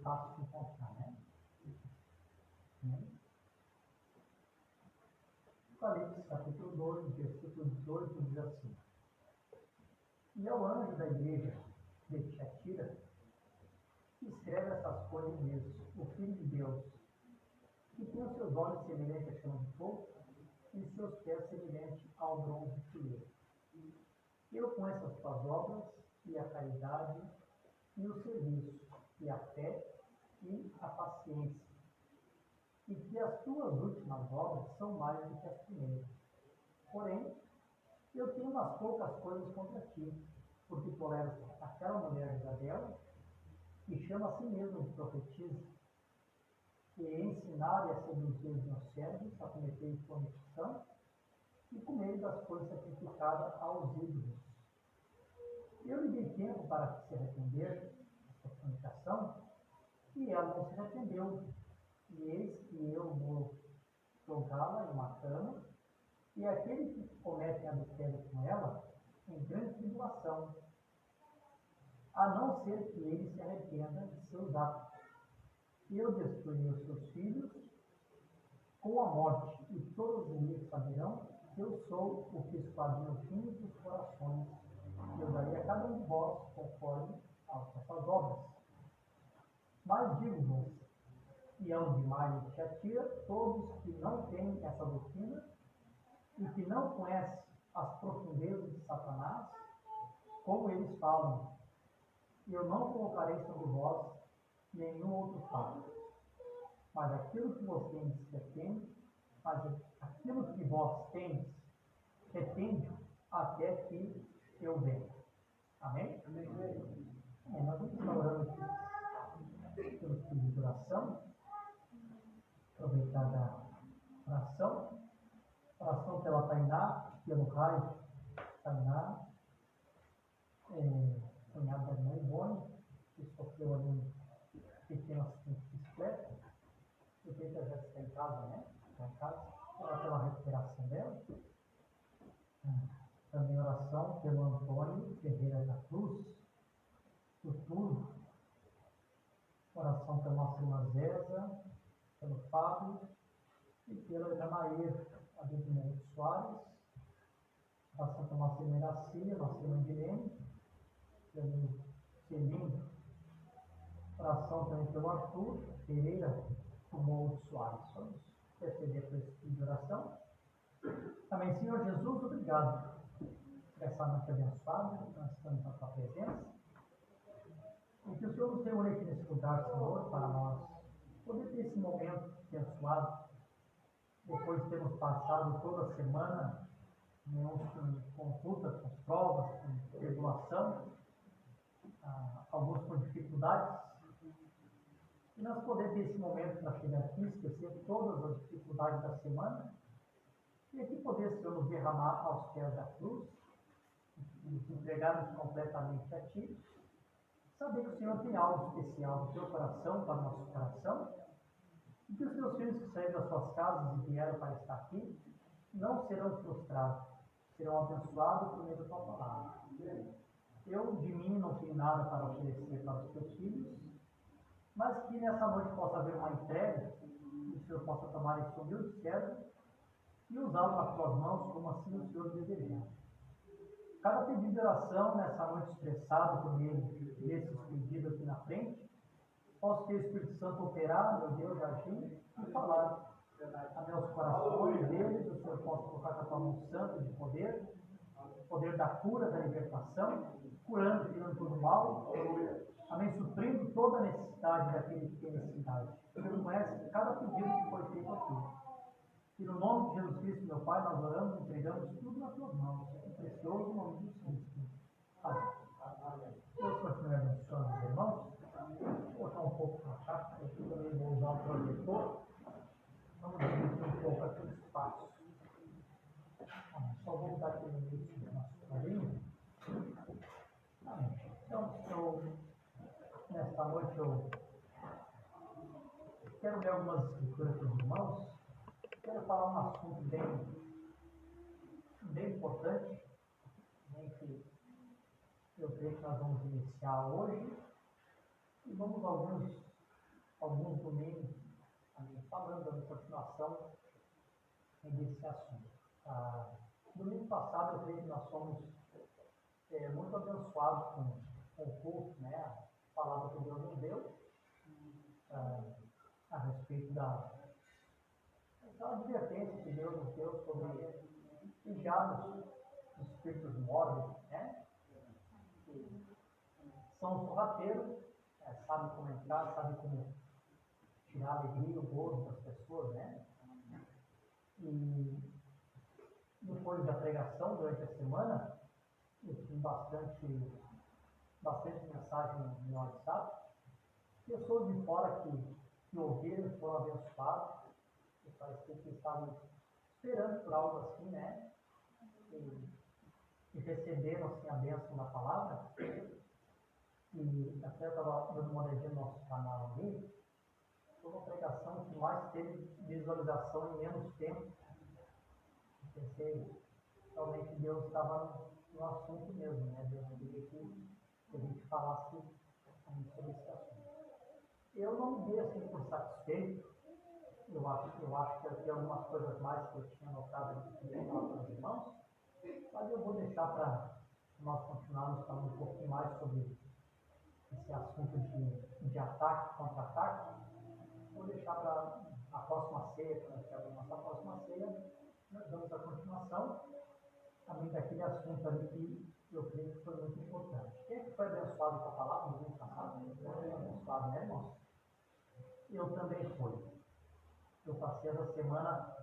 fácil de encontrar, né? Apocalipse, capítulo 2, versículo 18, diz assim: E ao anjo da igreja de Tiatira, escreve essas coisas e diz: o Filho de Deus, que tem os seus olhos semelhantes a chama de fogo e seus pés semelhantes ao bronze de fuleiro. Eu conheço as tuas obras e a caridade e o serviço e a fé e a paciência, e que as tuas últimas obras são mais do que as primeiras. Porém, eu tenho umas poucas coisas contra ti, porque toleras aquela mulher Isabel, que chama a si mesma de profetisa, e ensinar e a seduzir os meus servos a cometer fornicação e comer das coisas sacrificadas aos ídolos. Eu lhe dei tempo para que se arrepender dessa fornicação, e ela não se arrependeu. E eis que eu vou jogá-la em uma cama, e aquele que comete adultério com ela, em grande tribulação, a não ser que ele se arrependa de seus atos. Eu destruirei os seus filhos com a morte, e todos eles saberão que eu sou o que esquadrinha os fins dos corações. Eu darei a cada um de vós conforme as vossas obras. Mas digo-vos, e hão de mais de Tiatira, todos que não têm essa doutrina e que não conhecem as profundezas de Satanás, como eles falam, eu não colocarei sobre vós nenhum outro fato. Mas aquilo que vós tendes retende, aquilo que vós tendes retende até que eu venha. Amém? Amém. Nós vamos estar orando aqui pelo pedido de oração, aproveitar da oração pela Tainá, pelo Raio, Tainá, cunhado da irmã Ivone, que sofreu ali um pequeno acidente de bicicleta. Eu tenho que já está em casa, né? Está em casa. Orar pela recuperação dela. Também oração pelo Antônio Ferreira da Cruz, do Turno. Oração pela nossa irmã Zéza, pelo Fábio e pela irmã Maria, a do Edmundo Soares. Oração pela nossa irmã Iracia, nossa irmã Guilherme, pelo Celino. Oração também pelo Arthur Pereira, do Morro Soares. Vamos interceder por esse tipo de oração. Também, Senhor Jesus, obrigado por essa noite abençoada, nós estamos na tua presença. E que o Senhor nos reúne aqui nesse lugar, Senhor, para nós poder ter esse momento abençoado, depois de termos passado toda a semana, com consultas, com provas, com tribulação, alguns com dificuldades. E nós poder ter esse momento para chegar aqui, esquecer todas as dificuldades da semana, e aqui poder, Senhor, nos derramar aos pés da cruz, nos entregarmos completamente a Ti, saber que o Senhor tem algo especial no teu coração, para o nosso coração, e que os teus filhos que saíram das suas casas e vieram para estar aqui, não serão frustrados, serão abençoados por meio da tua palavra. Eu, de mim, não tenho nada para oferecer para os teus filhos, mas que nessa noite possa haver uma entrega, e o Senhor possa tomar esse humilde servo e usá-lo nas tuas mãos como assim o Senhor desejar. Cada pedido de oração nessa noite expressado por meio desses pedidos aqui na frente, posso ter o Espírito Santo operar, meu Deus, agir e falar a meus corações deles. O Senhor possa colocar com a tua mão santa de poder da cura, da libertação, curando, tirando todo o mal, amém, suprindo toda a necessidade daquele que tem necessidade. O Senhor conhece cada pedido que foi feito aqui. E no nome de Jesus Cristo, meu Pai, nós oramos e entregamos tudo nas tuas mãos. Em precioso nome de Jesus Cristo. Amém. Deus continue abençoando os irmãos. Vou colocar um pouco para cá, eu também vou usar o projetor. Vamos dividir um pouco aqui o espaço. Só vou dar aqui no início do nosso carinho. Amém. Então, nesta noite eu quero ler algumas escrituras para os irmãos. Quero falar um assunto bem importante, que eu creio que nós vamos iniciar hoje, e vamos a alguns alguns domingos falando, dando continuação desse assunto. Domingo passado, eu creio que nós fomos muito abençoados com o culto, né? A palavra que Deus nos deu a respeito daquela advertência que Deus nos deu sobre vigiarmos os espíritos mórbidos, né? Que são sorrateiros, sabem como entrar, sabem como tirar a alegria, o gozo das pessoas, né? E depois da pregação, durante a semana, eu tive bastante mensagem no meu WhatsApp. Pessoas de fora que ouviram, foram abençoados, que parece que estavam esperando por algo assim, né? E receberam assim, a bênção da palavra. E até eu estava dando uma olhadinha no nosso canal ali. Foi uma pregação que mais teve visualização em menos tempo. Pensei, realmente Deus estava no assunto mesmo, né? Deus queria que a gente falasse sobre esse assunto. Eu não me dei assim por satisfeito. Eu acho que tem algumas coisas mais que eu tinha notado aqui para os irmãos, mas eu vou deixar para nós continuarmos falando um pouquinho mais sobre esse assunto de ataque, contra-ataque. Vou deixar para a próxima ceia, quando nós tivermos a nossa próxima ceia, nós damos a continuação também daquele assunto ali que eu creio que foi muito importante. Quem é que foi abençoado com a palavra no domingo passado? Foi abençoado, né, irmãos? Eu também fui. Eu passei essa semana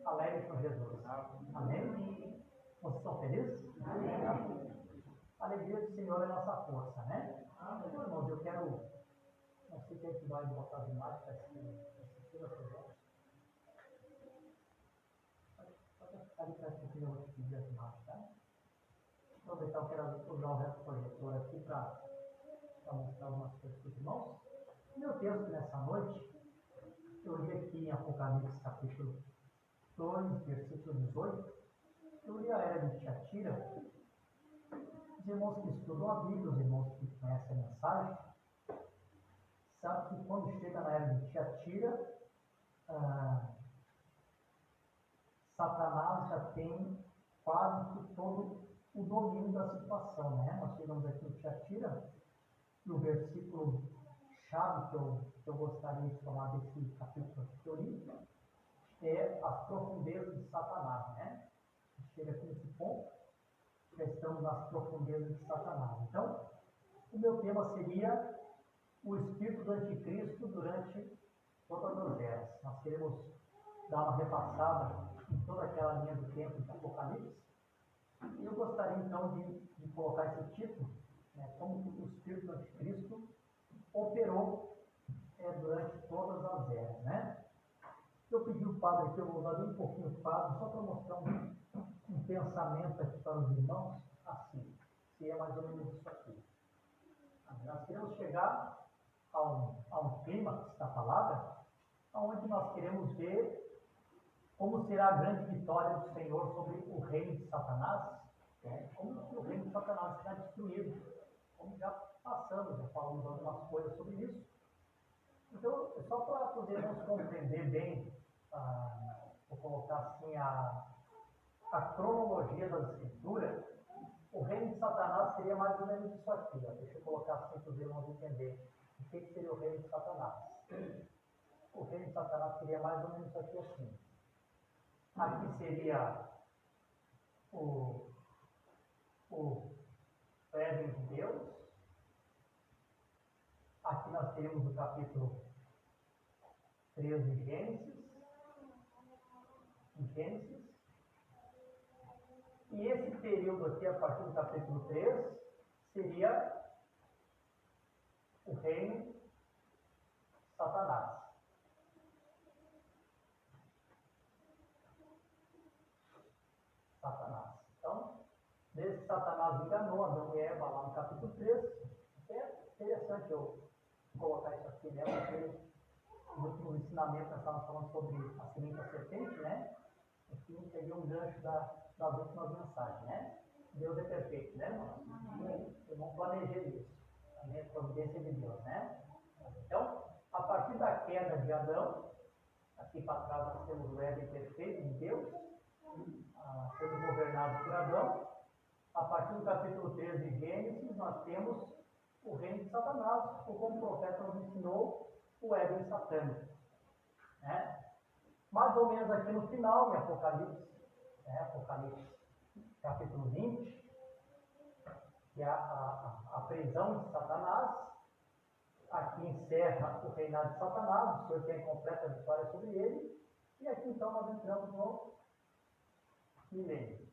alegre com Jesus. Amém? Vocês estão felizes? Amém. A alegria do Senhor é nossa força, né? Então, irmãos, eu quero. Não sei quem é que vai botar as imagens para assistir a projeto. Pode ficar ali para assistir, eu vou te pedir as imagens, tá? Aproveitar, eu quero usar o resto do projetor aqui para mostrar algumas coisas para os irmãos. Meu texto nessa noite, eu li aqui em Apocalipse capítulo 2, versículo 18. Eu li a era de Tiatira. Os irmãos que estudam a Bíblia, os irmãos que conhecem a mensagem, sabem que quando chega na era de Tiatira, Satanás já tem quase que todo o domínio da situação, né? Nós chegamos aqui em Tiatira, e o versículo chave que eu gostaria de tomar desse capítulo que eu li é as profundezas de Satanás, né? A gente chega aqui nesse ponto, já estamos nas profundezas de Satanás. Então, o meu tema seria o espírito do anticristo durante todas as eras. Nós queremos dar uma repassada em toda aquela linha do tempo de Apocalipse. E eu gostaria então de colocar esse título, né, como que o espírito do anticristo operou durante todas as eras, né? Eu pedi o padre aqui, eu vou usar bem um pouquinho o padre, só para mostrar um pensamento aqui para os irmãos, assim, que é mais ou menos isso aqui. Nós queremos chegar a um clímax da palavra, onde nós queremos ver como será a grande vitória do Senhor sobre o reino de Satanás, né? Como que o reino de Satanás será destruído, como já passamos, já falamos algumas coisas sobre isso. Então, só para podermos compreender bem, vou colocar assim, a cronologia das escrituras, o reino de Satanás seria mais ou menos isso aqui. Ó. Deixa eu colocar assim para os irmãos entenderem o que seria o reino de Satanás. O reino de Satanás seria mais ou menos isso aqui assim. Aqui seria o Éden de Deus. Aqui nós teremos o capítulo 3 de Gênesis. E esse período aqui, a partir do capítulo 3, seria o reino de Satanás. Então, desde que Satanás enganou Adão e Eva lá no capítulo 3, é interessante eu colocar isso aqui, né? Porque no último ensinamento nós estávamos falando sobre a semente da serpente, né? Aqui a gente peguei um gancho das últimas mensagens, né? Deus é perfeito, né, irmãos? Eu não planejei isso. Também é providência de Deus, né? Então, A partir da queda de Adão, aqui para trás nós temos o Éden perfeito de Deus, sendo governado por Adão. A partir do capítulo 13 de Gênesis, nós temos o reino de Satanás, ou como o profeta nos ensinou, o Éden satânico. Né? Mais ou menos aqui no final, em Apocalipse, Apocalipse capítulo 20, que é a prisão de Satanás. Aqui encerra o reinado de Satanás, o Senhor tem completa vitória sobre ele. E aqui então nós entramos no milênio.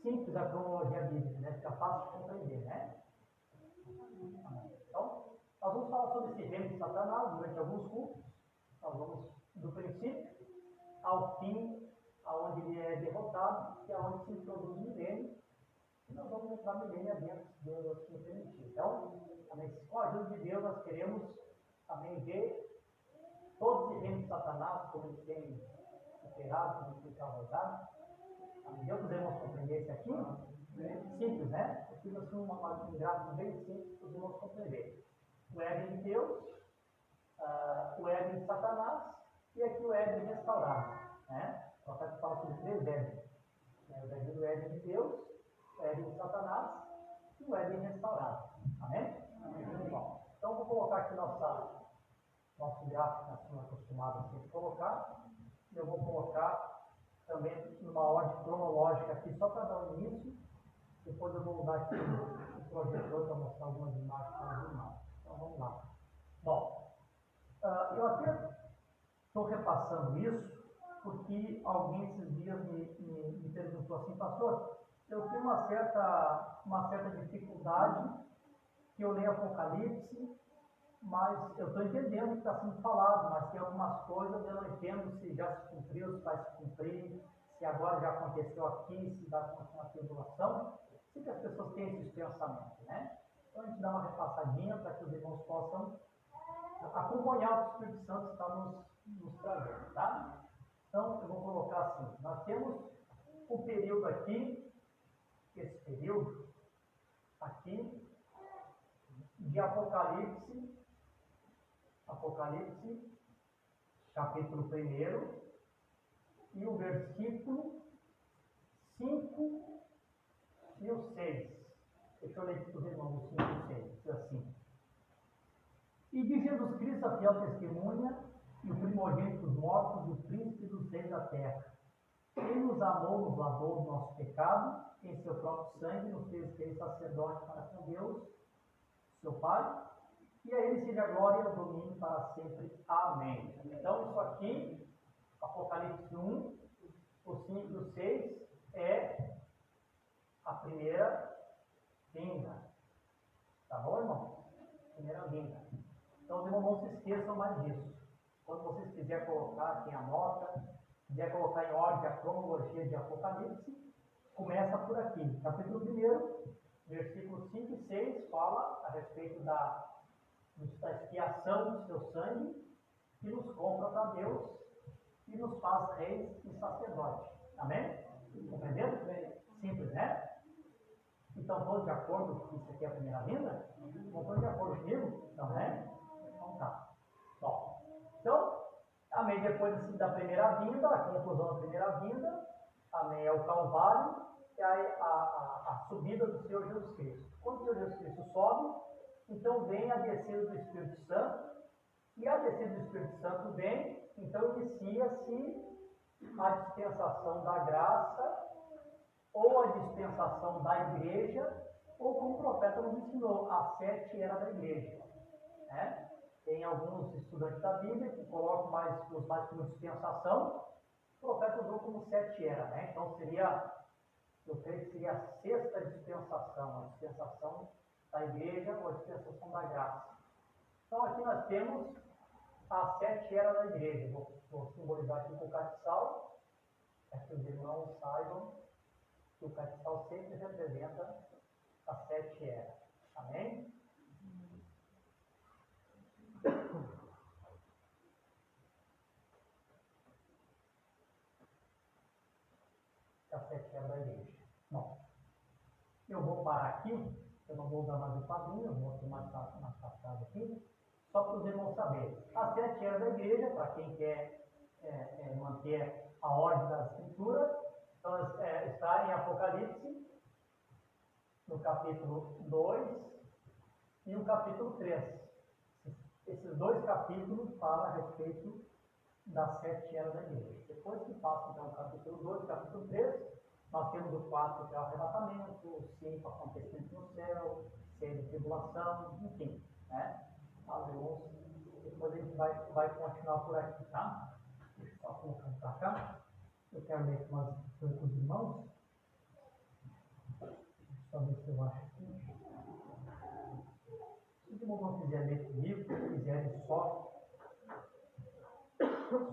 Simples a cronologia bíblica, né? Fica fácil de compreender, né? Então, nós vamos falar sobre esse reino de Satanás durante alguns cultos. Nós vamos do princípio ao fim, aonde ele é derrotado, e aonde se introduz o milênio. E nós vamos entrar no milênio dentro, se Deus assim permitir. Então, com a ajuda de Deus, nós queremos também ver todo esse reino de Satanás, como ele tem operado, como ele tem trabalhado. Deus os irmãos compreender isso aqui? Simples, né? Eu fiz assim um gráfico bem simples para os irmãos compreenderem. O Éden de Deus, o Éden de Satanás e aqui o Éden restaurado. Né? O profeta fala sobre 3 Éden. O Éden de Deus, o Éden de Satanás e o Éden restaurado. Amém? Amém. Bom, então vou colocar aqui nosso gráfico que nós estamos acostumados a colocar. Eu vou colocar também numa ordem cronológica aqui, só para dar um início. Depois eu vou usar aqui o projetor para mostrar algumas imagens para os irmãos. Então vamos lá. Bom, eu até estou repassando isso porque alguém esses dias me perguntou assim, pastor, eu tenho uma certa dificuldade que eu leio Apocalipse, mas eu estou entendendo o que está sendo falado, mas tem algumas coisas eu não entendo se já se cumpriu, se vai se cumprir, se agora já aconteceu aqui, se vai continuar a tribulação. Sei que as pessoas têm esses pensamentos, né? Então a gente dá uma repassadinha para que os irmãos possam acompanhar o que o Espírito Santo está nos trazendo, tá? Então eu vou colocar assim, nós temos o período aqui, esse período aqui, de Apocalipse, capítulo 1, e o versículo 5 e o 6. Deixa eu ler aqui para os irmãos, o 5 e o 6, diz assim. E de Jesus Cristo, a fiel testemunha, e o primogênito dos mortos, e o príncipe dos reis da terra. Ele nos amou, nos lavou do nosso pecado, em seu próprio sangue, nos fez ser sacerdote para com Deus, seu Pai, e a ele seja a glória e o domínio para sempre. Amém. Então, isso aqui, Apocalipse 1, o 5 e o 6, é a primeira vinda. Tá bom, irmão? Primeira vinda. Então, os irmãos, não se esqueçam mais disso. Quando vocês quiserem colocar, quem anota, quiser colocar em ordem a cronologia de Apocalipse, começa por aqui. Capítulo 1, versículos 5 e 6, fala a respeito da expiação do seu sangue, que nos compra para Deus e nos faz reis e sacerdotes. Amém? Compreendendo? Simples, né? Então, todos de acordo que isso aqui é a primeira vinda? Não estão de acordo comigo? Não, né? Então tá. Bom, então, amém. Depois da primeira vinda, a conclusão da primeira vinda, amém, é o Calvário, é a subida do Senhor Jesus Cristo. Quando o Senhor Jesus Cristo sobe, então vem a descida do Espírito Santo, e a descida do Espírito Santo vem, então inicia-se a dispensação da graça, ou a dispensação da igreja, ou como o profeta nos ensinou, a 7 eras da igreja. Né? Tem alguns estudantes da Bíblia que colocam os mais como dispensação, o profeta usou como 7 eras. Né? Então eu creio que seria a 6ª dispensação, a dispensação da igreja ou a dispensação da graça. Então aqui nós temos as 7 eras da igreja. Vou simbolizar aqui com o castiçal, para que os irmãos saibam que o castiçal sempre representa as 7 eras. Amém? As 7 eras da igreja. Bom, eu vou parar aqui. Eu não vou usar mais o quadrinho, eu vou ter mais passado aqui, só para os irmãos saberem. As 7 eras da igreja, para quem quer manter a ordem da escritura, então, está em Apocalipse, no capítulo 2 e o capítulo 3. Esses 2 capítulos falam a respeito das 7 eras da igreja. Depois que passa então o capítulo 2 e o capítulo 3, nós temos o 4 que é o arrebatamento, o 5 acontecimento no céu, 6 a tribulação, enfim, né? Depois a gente vai continuar por aqui, tá? Deixa eu só colocar para cá. Eu quero ler com os irmãos. Só ver se eu acho aqui. Se os irmãos não quiserem ler comigo, se quiserem só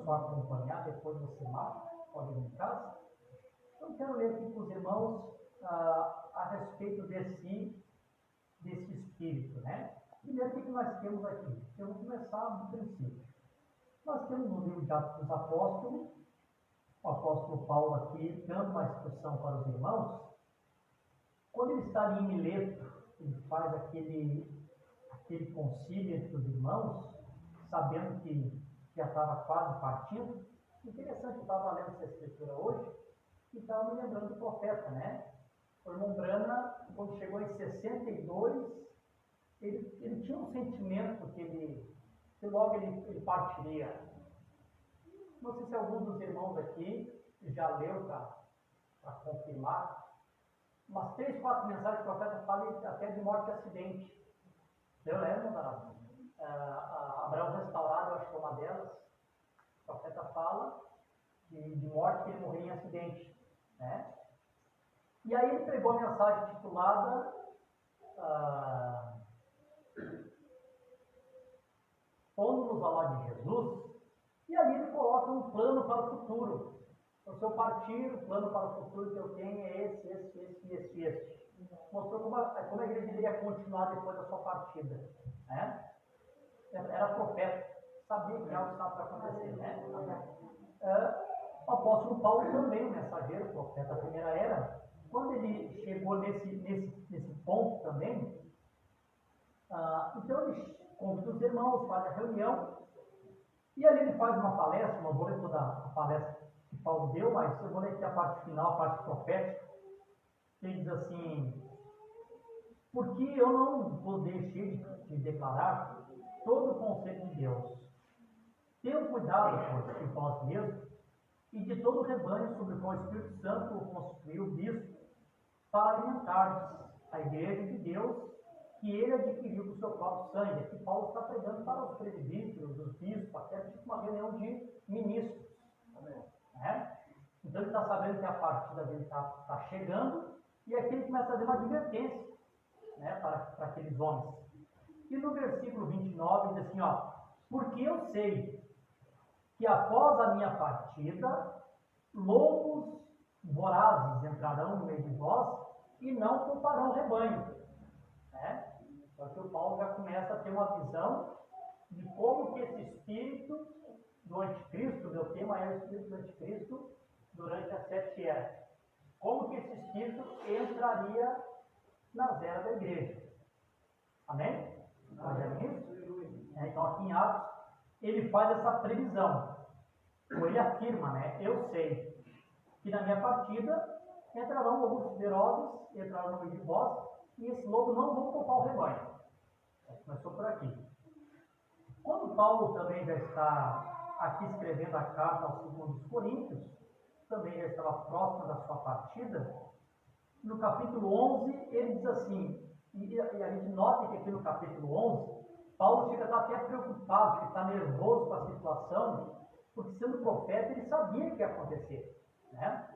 acompanhar, depois você marca, pode ir em casa. Então, quero ler aqui com os irmãos a respeito desse espírito, né? Primeiro, o que nós temos aqui? Eu vou começar do princípio. Nós temos no livro de Atos dos Apóstolos, o apóstolo Paulo aqui dando uma instrução para os irmãos. Quando ele está ali em Mileto, ele faz aquele concílio entre os irmãos, sabendo que já estava quase partindo. Interessante, eu estava lendo essa escritura hoje e estava me lembrando do profeta, né? O irmão Brana, quando chegou em 62, ele tinha um sentimento que logo ele partiria. Não sei se algum dos irmãos aqui já leu para confirmar. Umas 3, 4 mensagens do profeta falam até de morte e acidente. Eu lembro, Abraão restaurado, eu acho que é uma delas. O profeta fala de morte, que ele morreu em acidente, né? E aí ele pregou a mensagem titulada Pondo-nos ao lado de Jesus, e ali ele coloca um plano para o futuro. O seu partir, o plano para o futuro que eu tenho é esse. Mostrou como a igreja deveria continuar depois da sua partida, né? Era profeta, sabia que algo estava para acontecer, né? O apóstolo Paulo também, o mensageiro, o profeta da primeira era, quando ele chegou nesse ponto também, então ele convida os irmãos, faz a reunião, e ali ele faz uma palestra. Não vou ler toda a palestra que Paulo deu, mas eu vou ler aqui a parte final, a parte profética. Ele diz assim: porque eu não vos deixei de declarar todo o conceito de Deus. Tenham cuidado, pois, de vós mesmos e de todo o rebanho sobre o qual o Espírito Santo o constituiu bispo, para alimentar a igreja de Deus, que ele adquiriu com o seu próprio sangue. Aqui Paulo está pregando para os presbíteros, os bispos, até tipo uma reunião de ministros. Né? Então ele está sabendo que a partida dele está chegando, e aqui ele começa a fazer uma advertência, né, para aqueles homens. E no versículo 29 diz assim, porque eu sei que após a minha partida, lobos vorazes entrarão no meio de vós e não pouparão o rebanho. Né? Só que o Paulo já começa a ter uma visão de como que esse espírito do anticristo, meu tema é o espírito do anticristo durante as 7 eras. Como que esse espírito entraria nas eras da igreja. Amém? Então aqui em Atos, ele faz essa previsão. Ou ele afirma, né? Eu sei que na minha partida entrarão lobos ferozes, entrarão no meio de vós, e esses lobos não vão poupar o rebanho. Começou por aqui. Quando Paulo também já está aqui escrevendo a carta aos 2 Coríntios, também já estava próximo da sua partida, no capítulo 11, ele diz assim, e a gente nota que aqui no capítulo 11, Paulo chega a estar até preocupado, que está nervoso com a situação, porque sendo profeta, ele sabia o que ia acontecer. Né?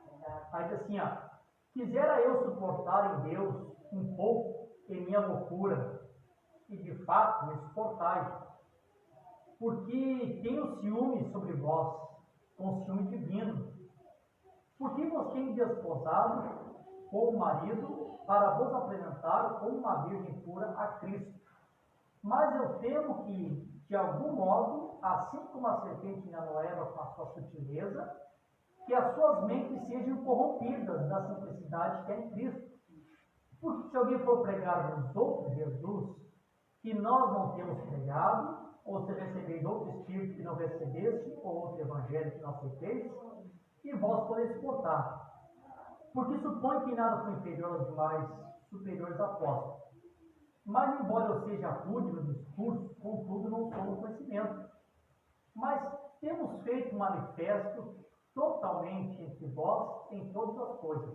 Aí diz assim, quisera eu suportar em Deus um pouco em minha loucura, e de fato me suportai, porque tenho ciúme sobre vós, com ciúme divino, porque vos tenho desposado com o marido, para vos apresentar como uma virgem pura a Cristo. Mas eu temo que, de algum modo, assim como a serpente enganou Eva com a sua sutileza, que as suas mentes sejam corrompidas da simplicidade que é em Cristo. Porque se alguém for pregar-nos outro Jesus, que nós não temos pregado, ou se recebeis outro Espírito que não recebeste, ou outro Evangelho que não aceiteis, e vós podeis suportar. Porque supõe que nada foi inferior aos demais superiores apóstolos. Mas, embora eu seja rude no discurso, contudo não sou no conhecimento. Mas temos feito manifesto totalmente entre vós em todas as coisas.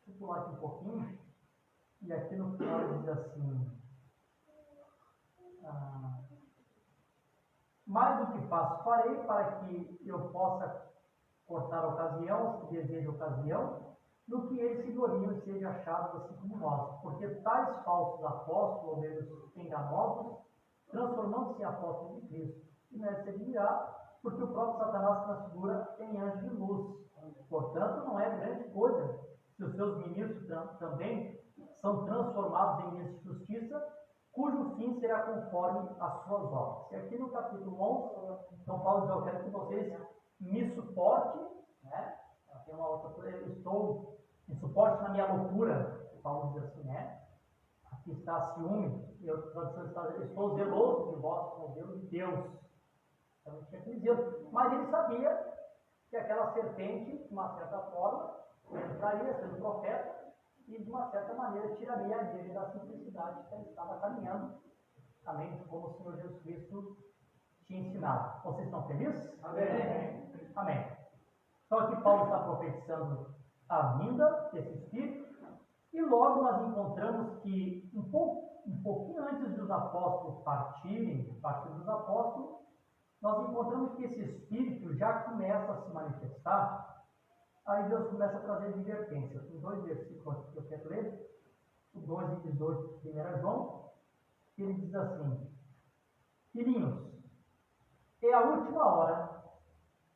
Deixa eu pular aqui um pouquinho. E aqui no final ele diz assim: mais do que faço, farei para que eu possa cortar a ocasião, os que desejam ocasião, no que eles se gloriam e sejam achados assim como nós. Porque tais falsos apóstolos, ou menos enganosos, transformando-se em apóstolos de Cristo. E não é de se admirar, porque o próprio Satanás transfigura em anjo de luz. Portanto, não é grande coisa se os seus ministros também são transformados em ministros de justiça, cujo fim será conforme as suas obras. E aqui no capítulo 11, São Paulo diz: eu quero que vocês me suportem, né? Tem uma outra coisa: eu estou em suporte na minha loucura. Paulo diz assim, né? Aqui está ciúme, e outra tradução está: eu estou zeloso de vós como Deus de Deus. Então ele tinha aquele zelo, mas ele sabia que aquela serpente, de uma certa forma, entraria sendo profeta e de uma certa maneira tiraria a igreja da simplicidade que ela estava caminhando, amém, como o Senhor Jesus Cristo tinha ensinado. Vocês estão felizes? Amém. Amém. Só que Paulo está profetizando a vinda desse Espírito, e logo nós encontramos que um pouquinho antes dos apóstolos partirem, a partir dos apóstolos, nós encontramos que esse Espírito já começa a se manifestar. Aí Deus começa a trazer advertência. Tem 2 versículos aqui que eu quero ler. O 2 e 18 de 1 João, que ele diz assim: filhinhos, é a última hora,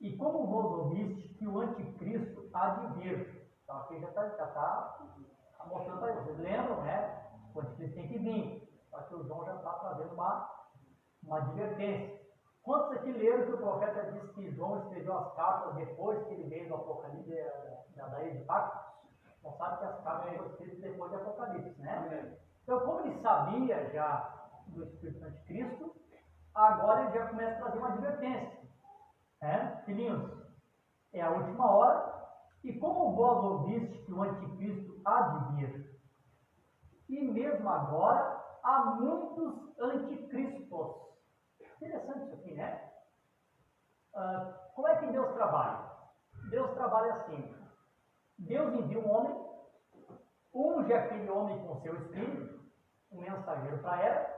e como vos ouviste que o anticristo há de vir. Então aqui já está mostrando para vocês. Lembram, né? O anticristo tem que vir. Só que o João já está trazendo uma advertência. Quantos aqui leram que o profeta disse que João escreveu as cartas depois que ele veio do Apocalipse, da ilha de Patmos? Não sabe que as cartas foram escritas depois do Apocalipse, né? Então, como ele sabia já do Espírito Anticristo, agora ele já começa a trazer uma advertência. Né? Filhinhos, é a última hora, e como vós ouviste que o Anticristo há de vir, e mesmo agora há muitos anticristos. Interessante isso aqui, né? Como é que Deus trabalha? Deus trabalha assim: Deus envia um homem, unge aquele homem com o seu espírito, um mensageiro para ela,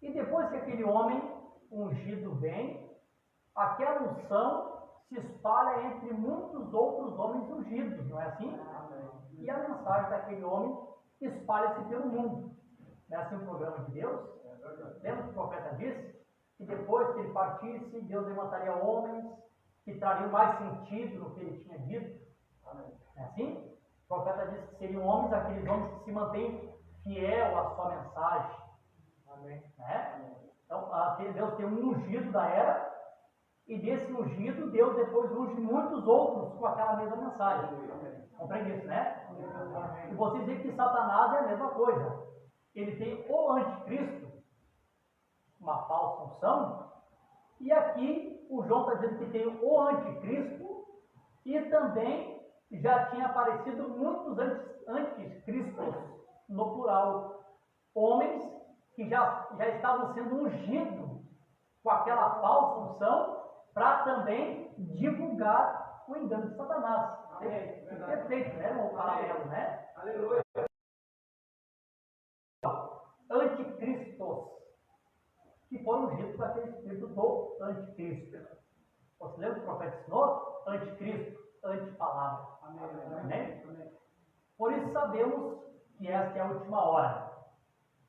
e depois que aquele homem ungido vem, aquela unção se espalha entre muitos outros homens ungidos, não é assim? E a mensagem daquele homem espalha-se pelo mundo. Não é assim o programa de Deus? Lembra que o profeta disse? Que depois que ele partisse, Deus levantaria homens que trariam mais sentido no que ele tinha dito. É assim? O profeta disse que seriam homens, aqueles homens que se mantêm fiel à sua mensagem. Amém. Né? Então, Deus tem um ungido da era, e desse ungido, Deus depois unge muitos outros com aquela mesma mensagem. Compreende isso, né? E vocês veem que Satanás é a mesma coisa. Ele tem o anticristo, uma falsa unção, e aqui o João está dizendo que tem o anticristo, e também já tinha aparecido muitos anticristos, no plural, homens que já estavam sendo ungidos com aquela falsa unção, para também divulgar o engano de Satanás. Perfeito, né? Um paralelo, né? Aleluia. Anticristos, que foram ungidos com aquele espírito do anticristo. Você lembra que o profeta ensinou? Anticristo, antipalavra. Amém? Por isso sabemos que esta é a última hora.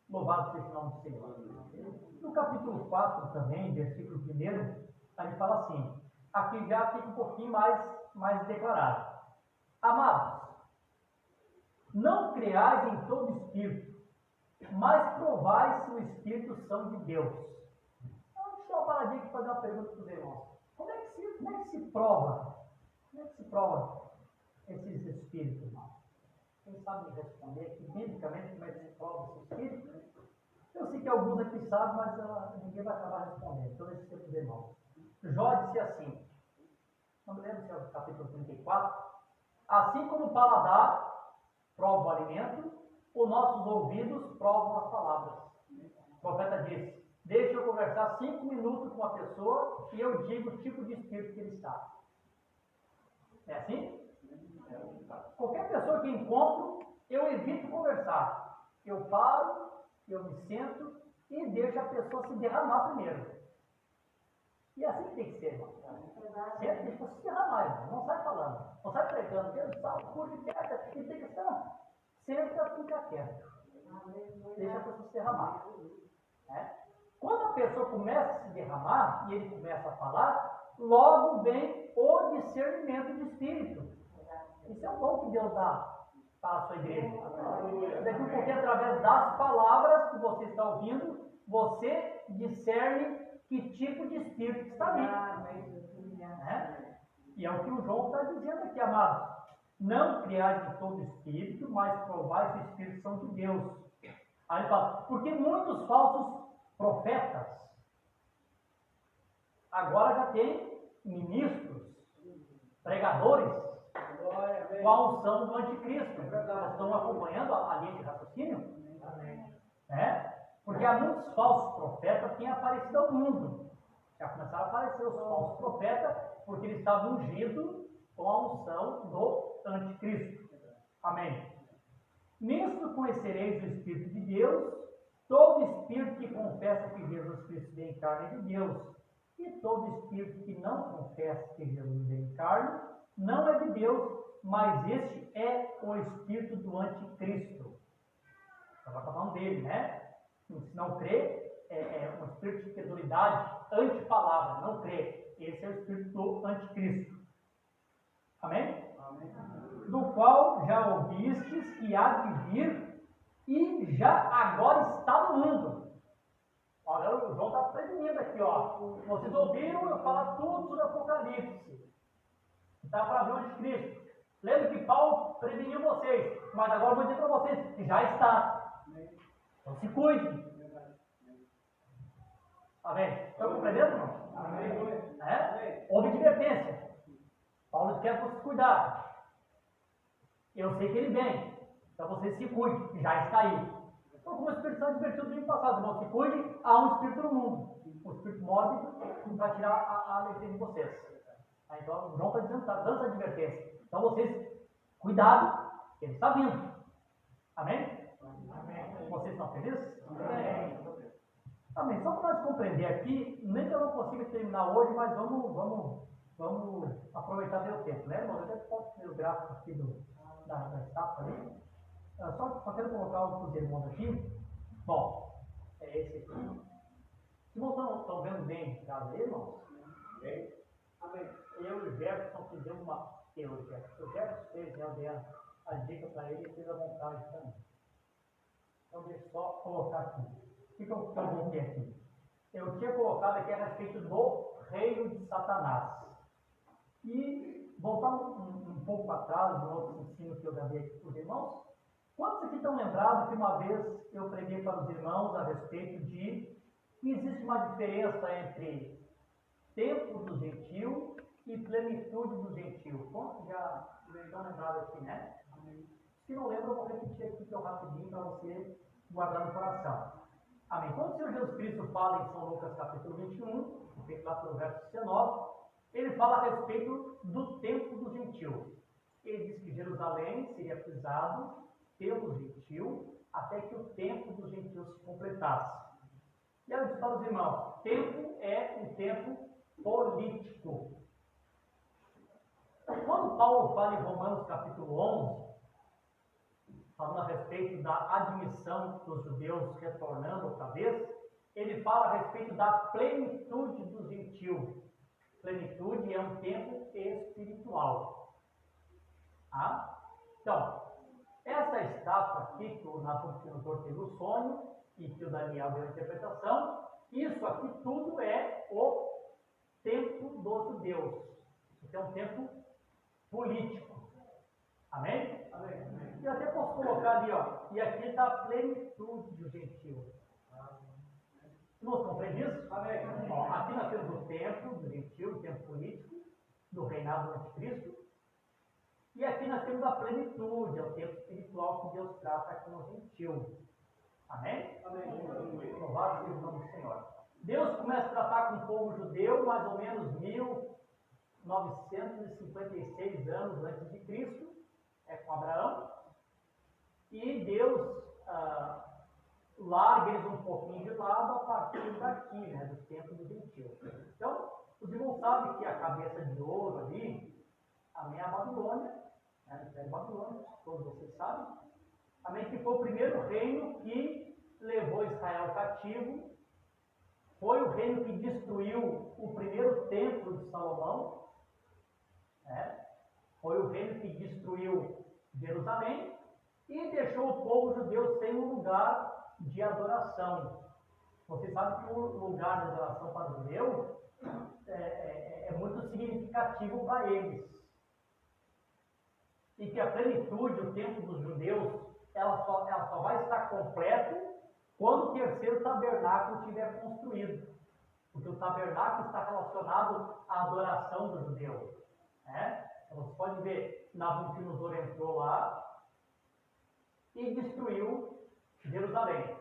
Louvado seja o nome do Senhor. No capítulo 4 também, versículo 1, ele fala assim, aqui já fica um pouquinho mais declarado. Amados, não creais em todo espírito, mas provai se o espírito são de Deus. Então, deixa eu parar aqui e fazer uma pergunta para os irmãos. Como é que se prova? Como é que se prova esses espíritos, irmãos? Quem sabem me responder aqui, biblicamente, como é que se prova esse espírito? Eu sei que alguns aqui sabem, mas ninguém vai acabar respondendo. Então, deixa eu dizer, irmão. Jó disse assim, não me lembro se é o capítulo 34, assim como o paladar prova o alimento, os nossos ouvidos provam as palavras. O profeta disse, deixa eu conversar 5 minutos com uma pessoa e eu digo o tipo de espírito que ele está. É assim? Qualquer pessoa que encontro, eu evito conversar. Eu paro, eu me sento e deixo a pessoa se derramar primeiro. E é assim que tem que ser, irmão. Sempre deixa se derramar, irmão. Não sai falando. Não sai pregando. Deus salve, curte, quieta. E tem que estar. Senta, fica quieto. Deixa a pessoa se derramar. Quando a pessoa começa a se derramar e ele começa a falar, logo vem o discernimento de espírito. Isso é o dom que Deus dá para a sua igreja. Daqui a pouquinho, através das palavras que você está ouvindo, você discerne que tipo de espírito está ali. E é o que o João está dizendo aqui, amados. Não criais em todo espírito, mas provai se os espíritos são de Deus. Aí ele fala, porque muitos falsos profetas agora já tem ministros, pregadores, com a unção do anticristo. Vocês estão acompanhando a linha de raciocínio? Porque há muitos falsos profetas que têm aparecido ao mundo. Já começaram a aparecer os falsos profetas porque eles estavam ungidos com a unção do anticristo. Amém. Nisto conhecereis o Espírito de Deus. Todo espírito que confessa que Jesus Cristo veio em carne é de Deus. E todo espírito que não confessa que Jesus veio em carne não é de Deus, mas este é o espírito do anticristo. Estava falando dele, né? Se não crê, é um espírito de credulidade, antipalavra, não crê. Esse é o espírito do anticristo. Amém? Amém. Do qual já ouvistes que há de vir e já agora está no mundo. Olha, o João está prevenindo aqui, ó. Vocês ouviram eu falar tudo sobre Apocalipse. Está para ver o anticristo. Lembra que Paulo preveniu vocês, mas agora eu vou dizer para vocês que já está. Então se cuide. Amém? Estão compreendendo, irmão? Amém. Houve advertência. Paulo quer que você cuidar. Eu sei que ele vem. Então você se cuide, já está aí. Então, como o Espírito Santo advertiu no ano passado, irmão, se cuide, há um espírito no mundo. Um espírito mórbido para tirar a alegria de vocês. Então, o João está dizendo, está dando essa advertência. Então vocês, cuidado, ele está vindo. Amém? Amém. Vocês estão felizes? Amém. Amém. Só para nós compreender aqui, nem que eu não consiga terminar hoje, mas vamos aproveitar bem o tempo, né, irmão? Eu até posso ter o gráfico aqui da estátua ali. Só quero colocar os irmãos aqui. Bom, é esse aqui. Os irmãos estão vendo bem o caso aí, irmãos? Amém. Eu e o Jefferson fizemos uma. O Jefferson fez, né? Eu dei a dica para ele e fez a montagem também. Então, deixa eu só colocar aqui. O que eu coloquei aqui? Eu tinha colocado aqui a respeito do reino de Satanás. E voltar um pouco atrás no outro ensino que eu gravei aqui para os irmãos. Quantos aqui estão lembrados que uma vez eu preguei para os irmãos a respeito de que existe uma diferença entre tempo do gentio e plenitude do gentio? Quantos já estão lembrados aqui, né? Se não lembra, eu vou repetir aqui tão rapidinho para você guardar no coração. Amém. Quando o Senhor Jesus Cristo fala em São Lucas capítulo 21, feito lá pelo verso 19, ele fala a respeito do tempo do gentio. Ele diz que Jerusalém seria pisado pelo gentio até que o tempo do gentio se completasse. E eu disse para os irmãos, tempo é um tempo político. Quando Paulo fala em Romanos capítulo 11, falando a respeito da admissão dos judeus retornando outra vez, ele fala a respeito da plenitude do gentio. Plenitude é um tempo espiritual. Então, essa estátua aqui, que o Nabucodonosor teve o sonho e que o Daniel deu a interpretação, isso aqui tudo é o tempo dos judeus. Isso é um tempo político. Amém? Amém. Eu até posso colocar ali, ó, e aqui está a plenitude do gentio. Não compreende isso? Amém. Ó, aqui nós temos o tempo do gentio, o tempo político, do reinado do anticristo. E aqui nós temos a plenitude, é o tempo espiritual que Deus trata com o gentio. Amém? Amém. Louvado seja o nome do Senhor. Deus começa a tratar com o povo judeu mais ou menos 1956 anos antes de Cristo, com Abraão. E Deus larga eles um pouquinho de lado a partir daqui, né, do tempo do gentio. Então, os irmãos sabem que a cabeça de ouro ali, amém, é a Babilônia, né, o Império Babilônico, todos vocês sabem. Amém, que foi o primeiro reino que levou Israel cativo, foi o reino que destruiu o primeiro templo de Salomão, né, foi o reino que destruiu Jerusalém e deixou o povo judeu sem um lugar de adoração. Você sabe que o lugar de adoração para o judeu é muito significativo para eles. E que a plenitude, o tempo dos judeus, ela só vai estar completo quando o terceiro tabernáculo estiver construído. Porque o tabernáculo está relacionado à adoração do judeu. Né? Então, você pode ver, Nabucodonosor entrou lá e destruiu Jerusalém.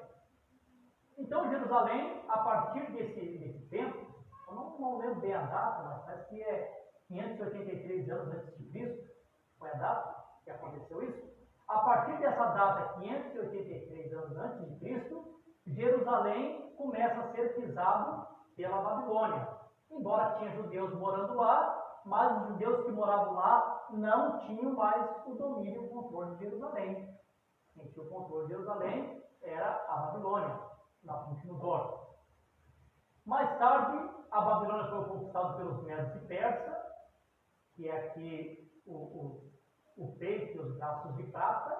Então, Jerusalém, a partir desse tempo, eu não lembro bem a data, mas parece que é 583 anos antes de Cristo, foi a data que aconteceu isso. A partir dessa data, 583 anos antes de Cristo, Jerusalém começa a ser pisado pela Babilônia. Embora tinha judeus morando lá, mas os judeus que moravam lá não tinham mais o domínio e o controle de Jerusalém. Quem tinha o controle de Jerusalém era a Babilônia, Nabucodonosor. Mais tarde, a Babilônia foi conquistada pelos Medos e Persas, que é aqui o peito e os braços de prata.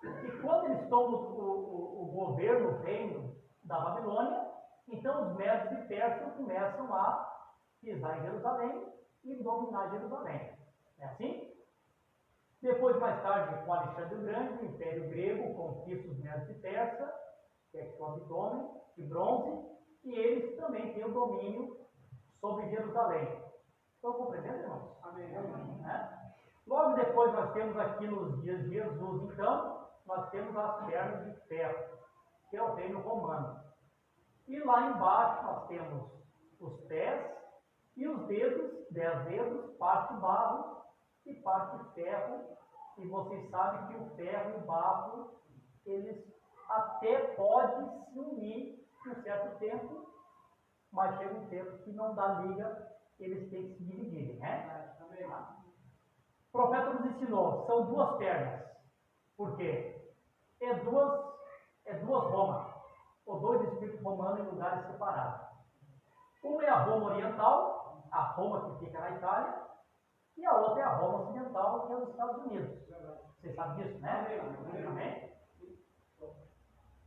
E quando eles tomam o governo, o reino da Babilônia, então os Medos e Persas começam a pisar em Jerusalém e dominar Jerusalém. É assim? Depois, mais tarde, com Alexandre o Grande, o Império Grego conquista os Medos e Persas, que é o abdômen de bronze, e eles também têm o domínio sobre Jerusalém. Estão compreendendo, irmãos? Amém. Logo depois nós temos aqui nos dias de Jesus, então, nós temos as pernas de ferro, que é o reino romano. E lá embaixo nós temos os pés e os dedos, 10 dedos, parte barro e parte ferro. E vocês sabem que o ferro e o barro, eles até podem se unir em um certo tempo, mas chega um tempo que não dá liga, eles têm que se dividirem, né? O profeta nos ensinou, são duas pernas. Por quê? É duas Romas, ou dois espíritos romanos em lugares separados. Uma é a Roma oriental, a Roma que fica na Itália, e a outra é a Roma ocidental, que é os Estados Unidos. Vocês sabem disso, né? Amém?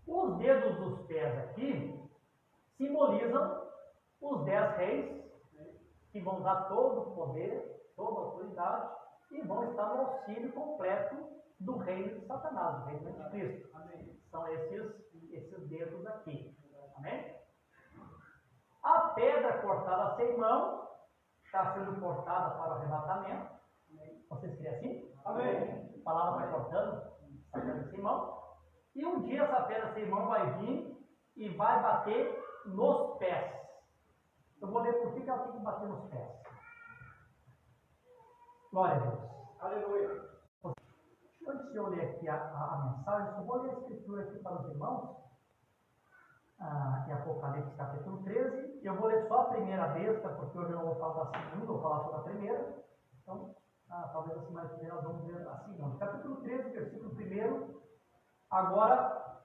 Os dedos dos pés aqui simbolizam os 10 reis, que vão dar todo o poder, toda a autoridade, e vão estar no auxílio completo do reino de Satanás, do reino de Cristo. São esses dedos aqui. Amém? A pedra cortada sem mão está sendo cortada para o arrebatamento. Vocês creem assim? Amém. A palavra vai cortando a pedra sem mão. E um dia essa pedra sem mão vai vir e vai bater nos pés. Eu vou ler por que ela tem que bater nos pés. Glória a Deus. Aleluia. Antes de eu ler aqui a mensagem, eu vou ler a escritura aqui para os irmãos. Em Apocalipse capítulo 13. Eu vou ler só a primeira besta, porque hoje eu não vou falar da segunda, vou falar só da primeira. Então, talvez a semana que vem nós vamos ver a segunda. Capítulo 13, versículo 1. Agora,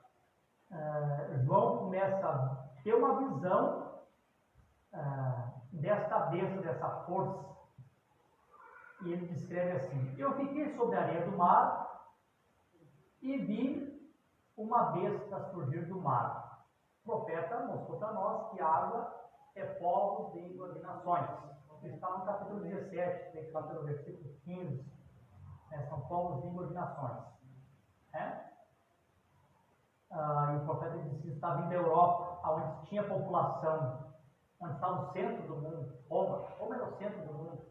João começa a ter uma visão desta besta, dessa força. E ele descreve assim: eu fiquei sobre a areia do mar e vi uma besta surgir do mar. O profeta mostrou para nós que a água é povos, línguas e nações. Isso está no capítulo 17, tem que estar pelo versículo 15. São povos, línguas e nações. está vindo da Europa, onde tinha população, onde estava o centro do mundo, Roma. Roma era o centro do mundo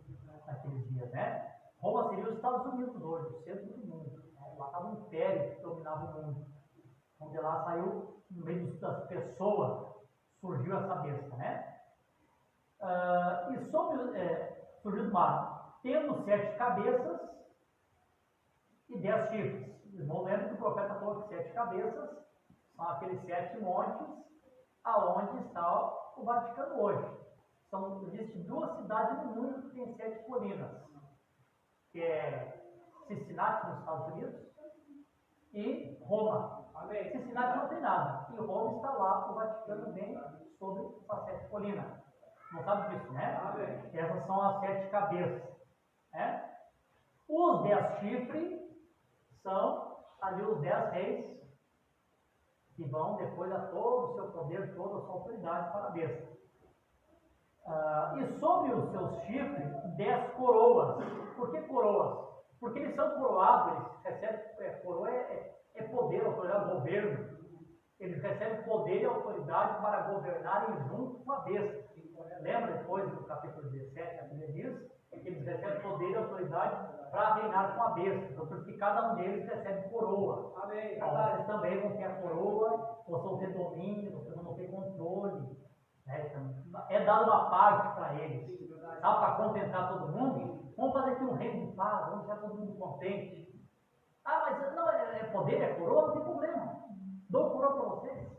naqueles dias, né? Roma seria os Estados Unidos hoje, o centro do mundo. Lá estava um império que dominava o mundo. Onde lá saiu, no meio das pessoas, surgiu essa besta, né? E surgiu do mar, tendo 7 cabeças e 10 chifres. Irmão, lembra que o profeta falou que 7 cabeças são aqueles 7 montes aonde está o Vaticano hoje. Existem 2 cidades no mundo que têm 7 colinas, que é Cincinnati, nos Estados Unidos, e Roma. Amém. Cincinnati não tem nada. E Roma está lá, o Vaticano bem sobre as 7 colinas. Não sabe disso, né? Amém. Essas são as 7 cabeças. Né? Os 10 chifres são ali os 10 reis que vão depois a todo o seu poder, toda a sua autoridade para a besta. E sobre os seus chifres, 10 coroas. Por que coroas? Porque eles são coroados, eles recebem, coroa é poder, autoridade, governo. Eles recebem poder e autoridade para governarem junto com a besta. Lembra depois do capítulo 17, a Bíblia diz que eles recebem poder e autoridade para reinar com a besta. Então, porque cada um deles recebe coroa. Amém. Então, vocês também vão ter a coroa, vocês vão ter domínio, vocês vão ter controle. Né? Então, é dado uma parte para eles. Dá para contentar todo mundo? Vamos fazer aqui um reino de paz, vamos deixar todo mundo contente. Mas não, é poder, é coroa, não tem problema. Dou coroa para vocês.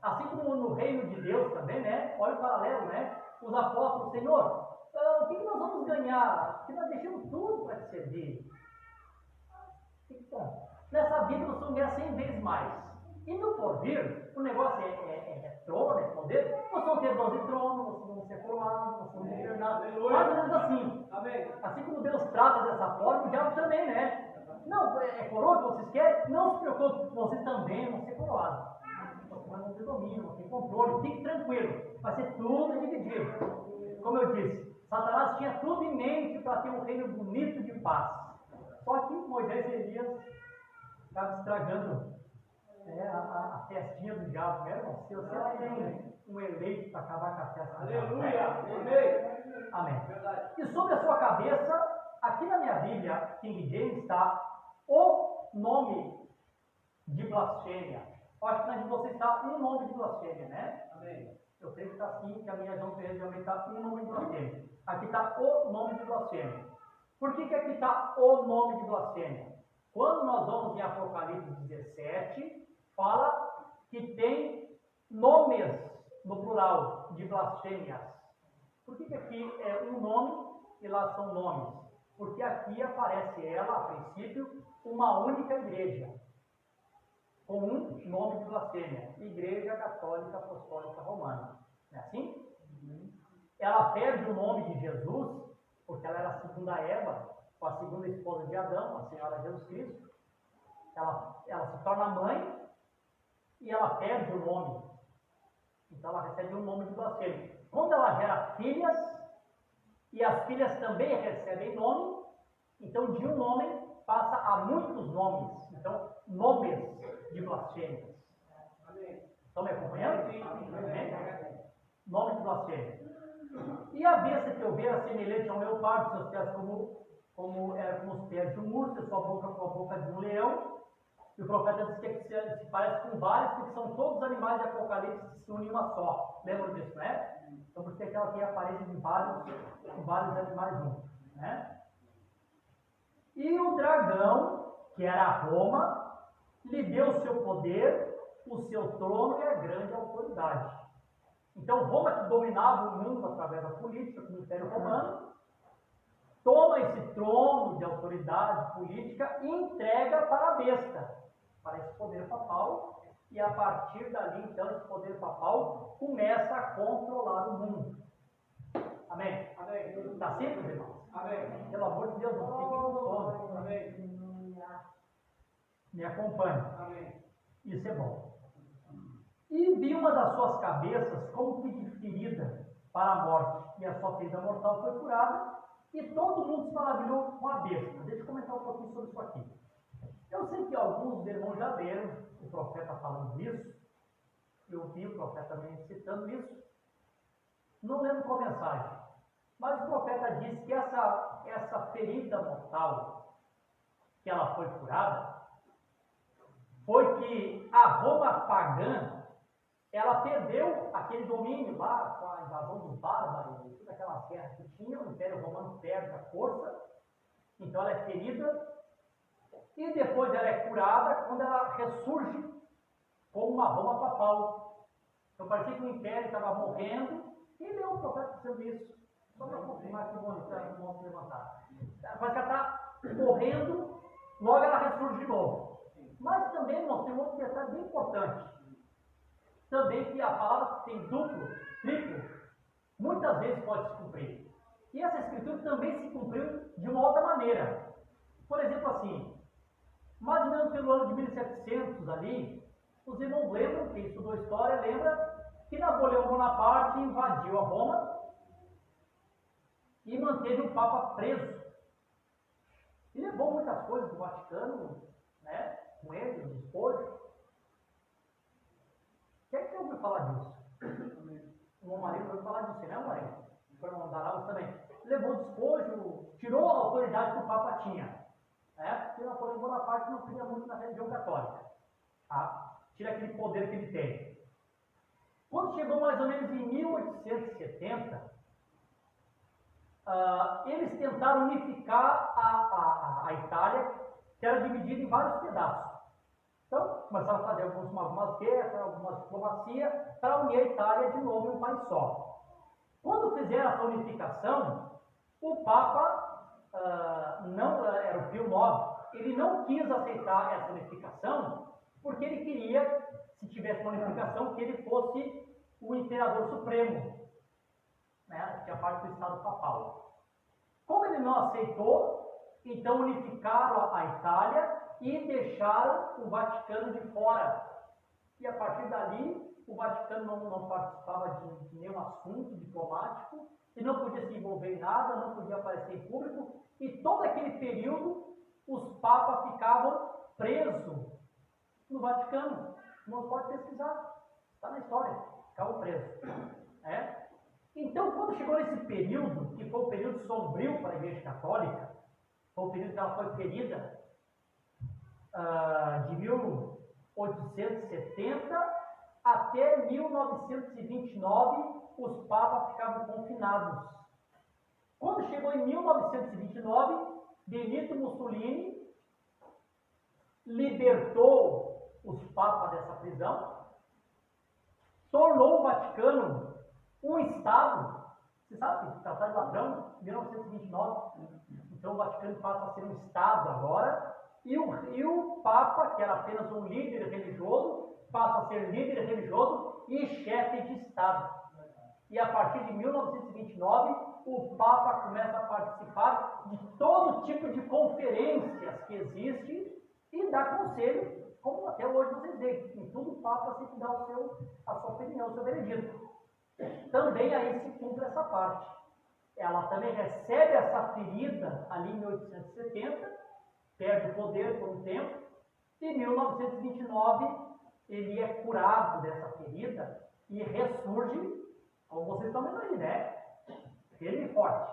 Assim como no reino de Deus também, né? Olha o paralelo, né? Os apóstolos, Senhor, o que nós vamos ganhar? Porque nós deixamos tudo para te servir. Então, nessa vida nós vamos ganhar 100 vezes mais. E no porvir, o negócio é trono, é poder. Vocês vão ter 12 tronos, vocês vão ser coroados, vocês vão governar. Mais ou menos assim. Amém. Assim como Deus trata dessa forma, o diabo também, né? Não, é coroa que vocês querem? Não se preocupe, vocês também vão ser coroados. Vocês vão ter domínio, vão ter controle, fique tranquilo. Vai ser tudo dividido. Como eu disse, Satanás tinha tudo em mente para ter um reino bonito de paz. Só que Moisés e Elias estavam estragando a festinha do diabo. Né, irmão? Se você tem um eleito para acabar com a festa do diabo. Aleluia! Amém. E sobre a sua cabeça, aqui na minha Bíblia, King James, está o nome de blasfêmia. Eu acho que na de vocês está um nome de blasfêmia, né? Amém. Eu sei que está assim, que a minha João Ferreira realmente está um nome de blasfêmia. Aqui está o nome de blasfêmia. Por que aqui está o nome de blasfêmia? Quando nós vamos em Apocalipse 17, fala que tem nomes, no plural, de blasfêmias. Por que aqui é um nome e lá são nomes? Porque aqui aparece ela, a princípio, uma única igreja, com um nome de blasfêmia, Igreja Católica Apostólica Romana. Não é assim? Ela perde o nome de Jesus, porque ela era a segunda Eva, com a segunda esposa de Adão, a Senhora Jesus Cristo. Ela se torna mãe e ela perde o nome. Então ela recebe um nome de blasfêmia. Quando ela gera filhas, e as filhas também recebem nome, então de um nome passa a muitos nomes. Então, nomes de blasfêmias. Estão me acompanhando? Amém? Nome de blasfêmia. E a besta que eu vi era semelhante a um leopardo, seus pés como os pés de um urso, sua boca como a boca de um leão. E o profeta diz que se parece com vários, porque são todos animais de Apocalipse que se unem uma só. Lembram disso, né? Então, por isso que aquela tem a aparência de vários animais juntos, né? E o dragão, que era Roma, lhe deu o seu poder, o seu trono e a grande autoridade. Então, Roma, que dominava o mundo através da política, do Império Romano, toma esse trono de autoridade política e entrega para a besta, para esse poder papal, e a partir dali, então, esse poder papal começa a controlar o mundo. Amém? Amém. Está simples, irmãos? Amém. Pelo amor de Deus, não fiquem com sono. Amém. Me acompanhe. Amém. Isso é bom. E vi uma das suas cabeças como que de ferida para a morte, e a sua ferida mortal foi curada, e todo mundo se maravilhou com a besta. Deixa eu comentar um pouquinho sobre isso aqui. Eu sei que alguns irmãos já leram o profeta falando isso, eu vi o profeta também citando isso, não lembro qual mensagem, mas o profeta diz que essa ferida mortal, que ela foi curada, foi que a Roma pagã, ela perdeu aquele domínio lá com a invasão dos bárbaros, todas aquelas guerras que tinha, o Império Romano perde a força, então ela é ferida, e depois ela é curada quando ela ressurge como uma Roma papal. Então parecia que o Império estava morrendo, e leu o profeta dizendo isso, só para confirmar que o monte levantar. Parece que ela está morrendo, logo ela ressurge de novo. Mas também nós temos outro detalhe bem importante. Também que a palavra tem duplo, triplo, muitas vezes pode se cumprir. E essa escritura também se cumpriu de uma outra maneira. Por exemplo, assim, mais ou menos pelo ano de 1700 ali, os irmãos lembram, quem estudou história lembra, que Napoleão Bonaparte invadiu a Roma e manteve o Papa preso. E levou muitas coisas do Vaticano, né, com ele, o despojo. Quem é que ouviu falar disso? O marido ouviu falar disso, né, marido? Foi no Daravos também. Levou o despojo, tirou a autoridade que o Papa tinha. Porque Napoleão Bonaparte não cria muito na religião católica. Tá? Tira aquele poder que ele tem. Quando chegou mais ou menos em 1870, eles tentaram unificar a Itália, que era dividida em vários pedaços. Então, começaram a fazer algumas guerras, algumas diplomacias, para unir a Itália de novo em um país só. Quando fizeram essa unificação, o Papa, não era o Pio IX, ele não quis aceitar essa unificação, porque ele queria, se tivesse uma unificação, que ele fosse o imperador supremo, né, que é a parte do Estado papal. Como ele não aceitou, então unificaram a Itália e deixaram o Vaticano de fora. E a partir dali, o Vaticano não participava de nenhum assunto diplomático, e não podia se envolver em nada, não podia aparecer em público, e todo aquele período, os papas ficavam presos no Vaticano. Não pode pesquisar, está na história, ficavam presos. Então, quando chegou nesse período, que foi um período sombrio para a Igreja Católica, foi um período que ela foi ferida, de 1870 até 1929, os papas ficavam confinados. Quando chegou em 1929, Benito Mussolini libertou os papas dessa prisão, tornou o Vaticano um Estado. Você sabe, Tratado de Ladrão, 1929. Então o Vaticano passa a ser um Estado agora, e o Papa, que era apenas um líder religioso, passa a ser líder religioso e chefe de Estado. E a partir de 1929, o Papa começa a participar de todo tipo de conferências que existem e dá conselho, como até hoje vocês veem. Em tudo o Papa tem que dar a sua opinião, o seu veredito. Também aí se cumpre essa parte. Ela também recebe essa ferida ali em 1870, perde o poder por um tempo, e em 1929 ele é curado dessa ferida e ressurge, como vocês estão vendo aí, né? Firme e forte.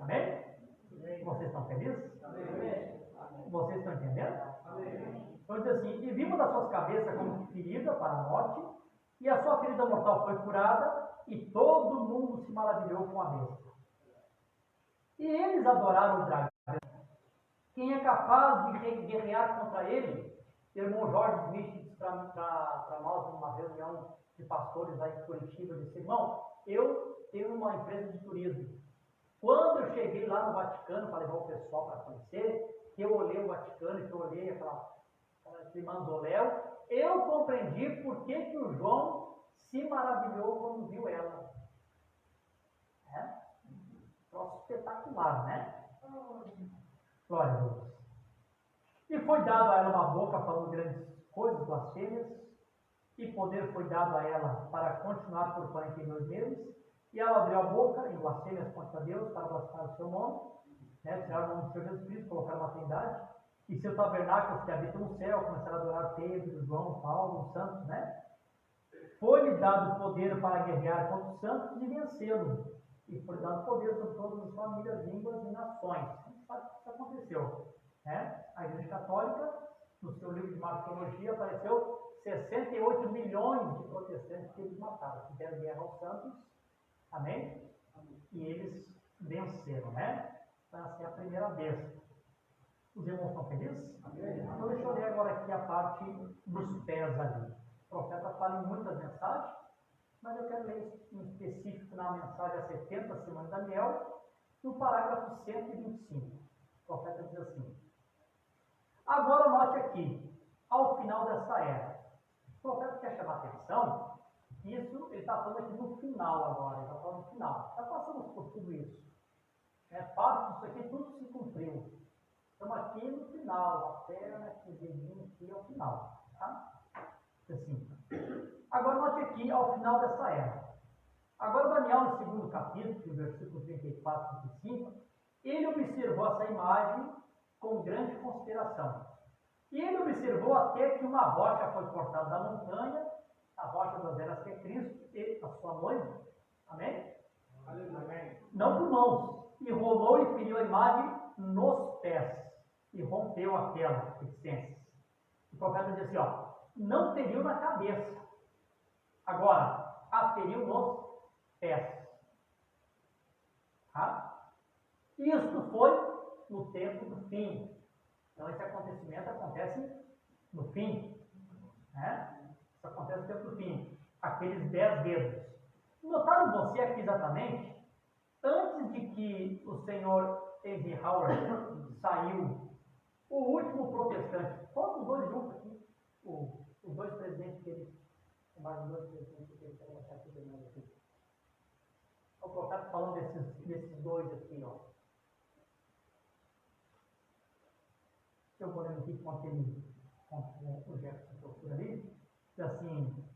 Amém? Vocês estão felizes? Amém. Vocês estão entendendo? Amém. Então diz assim, e vimos das suas cabeças como ferida para a morte, e a sua ferida mortal foi curada, e todo mundo se maravilhou com a besta. E eles adoraram o dragão. Quem é capaz de guerrear contra ele? Irmão Jorge Smith disse para nós, numa reunião de pastores aí em Curitiba, disse: irmão, eu tenho uma empresa de turismo. Quando eu cheguei lá no Vaticano para levar o pessoal para conhecer, que eu olhei o Vaticano, que eu olhei aquele mausoléu, eu compreendi por que o João se maravilhou quando viu ela. Troço espetacular, né? Glória a Deus. E foi dado a ela uma boca falando grandes coisas, blasfêmias, e poder foi dado a ela para continuar por 42 meses, e ela abriu a boca em blasfêmias contra Deus para blasfemar o seu nome, tirar o nome do Senhor Jesus Cristo, colocar uma trindade, e seu tabernáculo que habita no céu, começaram a adorar Pedro, João, Paulo, os santos, foi-lhe dado poder para guerrear contra os santos e vencê-lo. E foi dado poder sobre todas as famílias, línguas e nações. A gente sabe que isso aconteceu. Né? A Igreja Católica, no seu livro de martyrologia, apareceu 68 milhões de protestantes que eles mataram, que deram guerra aos santos. Amém? E eles venceram, né? Então, essa é a primeira vez. Os irmãos estão felizes? Então, deixa eu ler agora aqui a parte dos pés ali. O profeta fala em muitas mensagens, mas eu quero ler em específico na mensagem a 70 semanas de Daniel, no parágrafo 125. O profeta diz assim: agora note aqui, ao final dessa era. O profeta quer chamar a atenção, isso ele está falando aqui no final agora, ele está falando no final. Já passamos por tudo isso. Parte disso aqui, tudo se cumpriu. Estamos aqui no final, a perna, aqui, o dedinho aqui ao final. Tá? Assim. Agora note aqui, ao final dessa era. Agora Daniel, no segundo capítulo, no versículo 34 e 35, ele observou essa imagem com grande consideração. E ele observou até que uma rocha foi cortada da montanha, a rocha das eras que é Cristo e a sua noiva. Amém? Amém. Não por mãos. E rolou e feriu a imagem nos pés. E rompeu aquela existência. O profeta diz assim, ó, não feriu na cabeça. Agora, a feriu nos pés. Tá? Isto foi no tempo do fim. Então, esse acontecimento acontece no fim. Né? Isso acontece no tempo do fim. Aqueles 10 dedos. Notaram você aqui exatamente? Antes de que o senhor Eisenhower saiu, o último protestante, todos os dois juntos aqui, os dois presidentes que ele, mais os dois presidentes que ele quer mostrar aqui. O profeta falando desses dois aqui, ó. Eu vou lendo aqui com o Jefferson procura ali, diz assim,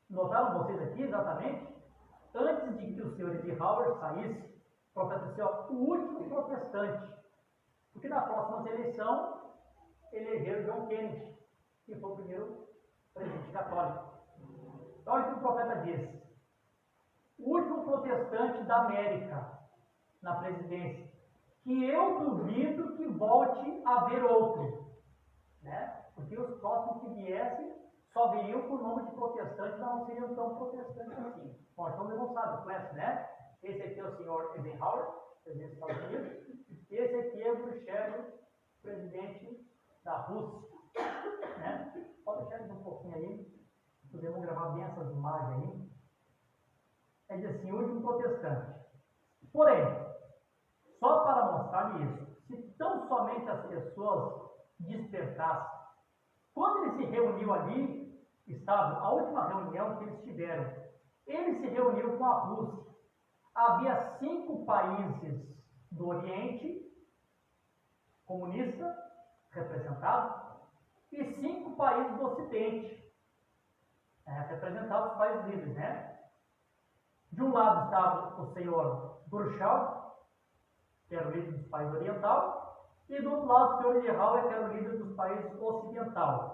notaram vocês aqui exatamente? Antes de que o senhor Eisenhower saísse, o profeta disse, ó, o último protestante. Porque na próxima eleição, elegeram John Kennedy, que foi o primeiro presidente católico. Então, olha o que o profeta diz. O último protestante da América, na presidência, que eu duvido que volte a haver outro. Né? Porque os próximos que viessem só viriam com o nome de protestante, mas não seriam tão protestantes assim. Bom, então você não sabe, conhece, né? Esse aqui é o senhor Eisenhower, presidente dos Estados Unidos. Esse aqui é o Khrushchev, presidente da Rússia. Né? Pode deixar eles um pouquinho aí. Podemos gravar bem essas imagens aí. É diz assim, o último protestante. Porém, só para mostrar isso, se tão somente as pessoas despertassem, quando ele se reuniu ali, estava a última reunião que eles tiveram, ele se reuniu com a Rússia. Havia 5 países do Oriente comunista representados e 5 países do Ocidente representados, os países livres, né? De um lado estava o senhor Khrushchev, que era o líder dos países orientais, e do outro lado o senhor Eisenhower, que era o líder dos países ocidentais.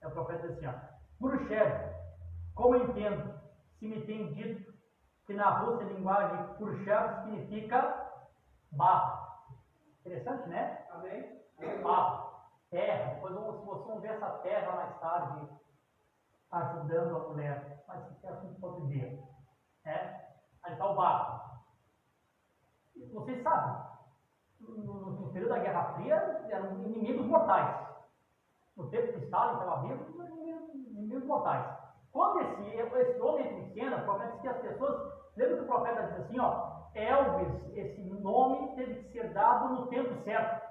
É o profeta assim, ó, Khrushchev, como eu entendo, se me tem dito que na Rússia a linguagem Khrushchev significa barro. Interessante, né? Amém? Barro, terra. Depois vocês vão ver essa terra mais tarde ajudando a mulher. Mas isso é assunto para outro dia. Aí está o barro. Vocês sabem, no período da Guerra Fria eram inimigos mortais. No tempo de Stalin estava vivo, inimigos mortais. Quando esse homem entra em cena, o profeta diz que as pessoas, lembra que o profeta diz assim, ó, Elvis, esse nome teve que ser dado no tempo certo.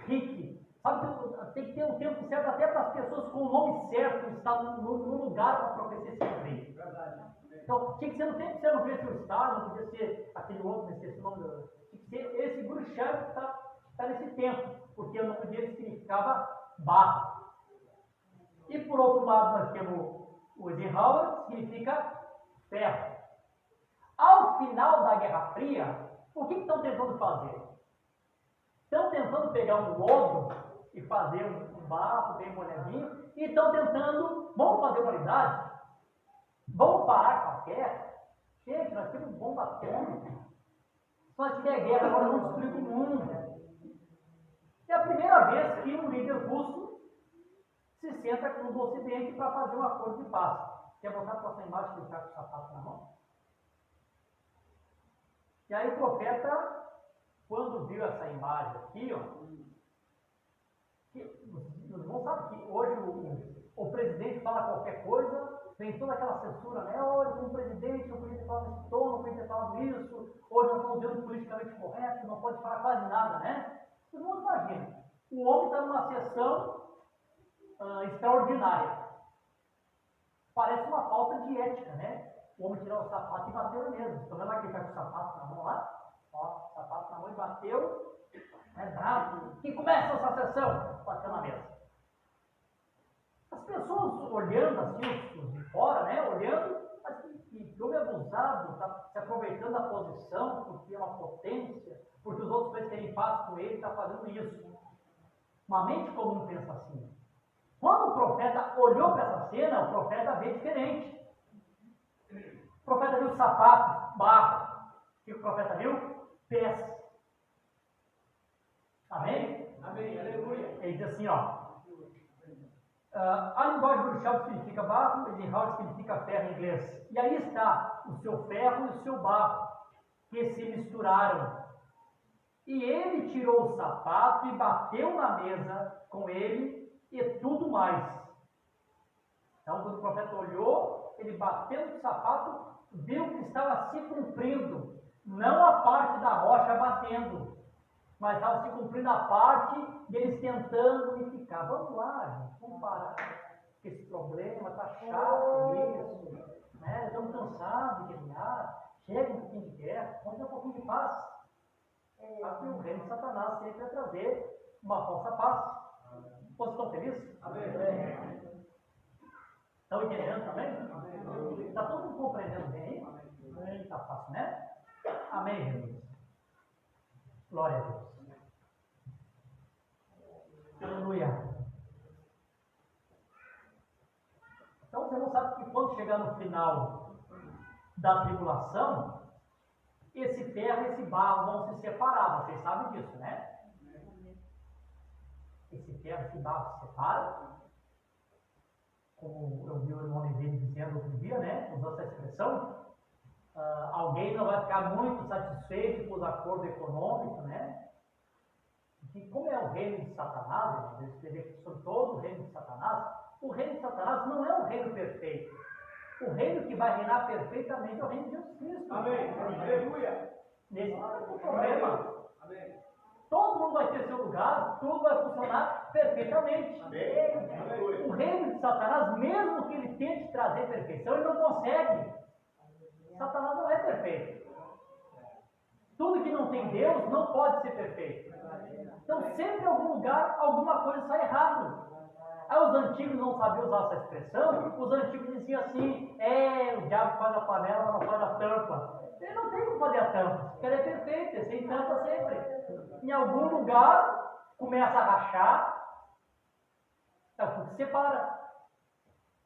Rick, sabe que tem que ter um tempo certo até para as pessoas com o nome certo estar no lugar para a profecia se cumprir. Verdade. Então, tinha que ser no tempo certo, não podia ser o Stalin, não podia ser aquele outro, não esqueci o nome do... Tinha que ser esse Khrushchev que está nesse tempo, porque o nome dele significava barro. E por outro lado, nós temos o Eisenhower, que significa ferro. Ao final da Guerra Fria, o que estão tentando fazer? Estão tentando pegar um lodo e fazer um barro bem molhadinho, e estão tentando, vamos fazer uma unidade? Vamos parar com a guerra? Gente, nós temos bomba atômica. Se nós tiver guerra, agora vamos destruir o mundo. É a primeira vez que um líder russo se senta com o Ocidente para fazer um acordo de paz. Quer voltar para essa imagem que ele está com o sapato na mão? E aí o profeta, quando viu essa imagem aqui, ó, os irmãos sabem que hoje o presidente fala qualquer coisa, tem toda aquela censura, né? Hoje, como presidente, não podia ter falado esse tom, não podia ter falado isso, hoje nós estamos vendo politicamente correto, não pode falar quase nada, né? Os irmãos imaginam, o homem está numa sessão extraordinária. Parece uma falta de ética, né? O homem tirar o sapato e bateu mesmo. Estão vendo lá que ele está com o sapato na mão lá? Ó, o sapato na mão e bateu. É bravo. Que começa essa sessão? Bateu na mesa. As pessoas olhando assim, os de fora, né? Olhando, mas que homem abusado, está se aproveitando da posição, porque é uma potência, porque os outros países querem paz com ele, está fazendo isso. Uma mente comum pensa assim. Quando o profeta olhou para essa cena, o profeta vê diferente. O profeta viu sapatos, barro. O que o profeta viu? Pés. Amém? Amém, aleluia. Ele diz assim, ó. A linguagem bruxal significa barro, Eisenhower significa ferro em inglês. E aí está o seu ferro e o seu barro, que se misturaram. E ele tirou o sapato e bateu na mesa com ele e tudo mais. Então, quando o profeta olhou, ele bateu no sapato, viu que estava se cumprindo, não a parte da rocha batendo, mas estava se cumprindo a parte deles tentando unificar. Vamos lá, gente, vamos parar com esse problema, está chato isso, né? Estamos cansados de guerrear, chega um pouquinho de guerra, vamos ter um pouquinho de paz. Porque o reino de Satanás sempre vai trazer uma falsa paz. Vocês estão felizes? Amém. Estão entendendo também? Está todo mundo compreendendo bem aí? Está fácil, né? Amém, Jesus. Glória a Deus. Aleluia. Então você não sabe que quando chegar no final da tribulação, esse ferro e esse barro vão se separar. Vocês sabem disso, né? Esse ferro e esse barro se separam. Como eu vi o irmão dele dizendo outro dia, né? Usou essa expressão. Alguém não vai ficar muito satisfeito com os acordos econômicos, né? Que como é o reino de Satanás, ele escreveu sobre todo o reino de Satanás, o reino de Satanás não é um reino perfeito. O reino que vai reinar perfeitamente é o reino de Jesus Cristo. Amém. Aleluia. Nesse não tem problema. Amém. Todo mundo vai ter seu lugar, tudo vai funcionar perfeitamente. Amém. O reino de Satanás, mesmo que ele tente trazer perfeição, ele não consegue. Satanás não é perfeito. Tudo que não tem Deus não pode ser perfeito. Então, sempre em algum lugar, alguma coisa sai errado. Aí os antigos não sabiam usar essa expressão, os antigos diziam assim, o diabo faz a panela, mas não faz a tampa. Ele não tem como fazer a tampa, porque ela é perfeita, é sem tampa sempre. Em algum lugar, começa a rachar, porque separa.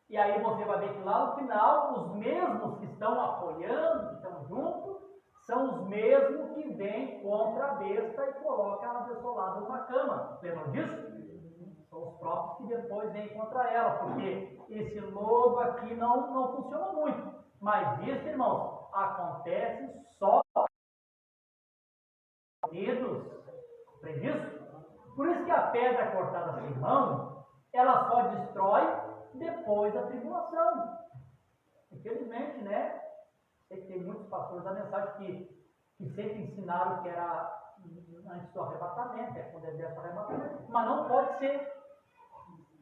E aí você vai ver que lá no final, os mesmos que estão apoiando, que estão juntos, são os mesmos que vêm contra a besta e colocam ela desolada numa cama. Lembram disso? São os próprios que depois vêm contra ela, porque esse lodo aqui não funciona muito. Mas isso, irmãos, acontece só unidos. Compreende isso? Por isso que a pedra cortada sem mão, ela só destrói depois da tribulação. Infelizmente, né? Sei que tem muitos pastores da mensagem que sempre ensinaram que era antes do arrebatamento, quando é desse arrebatamento, mas não pode ser.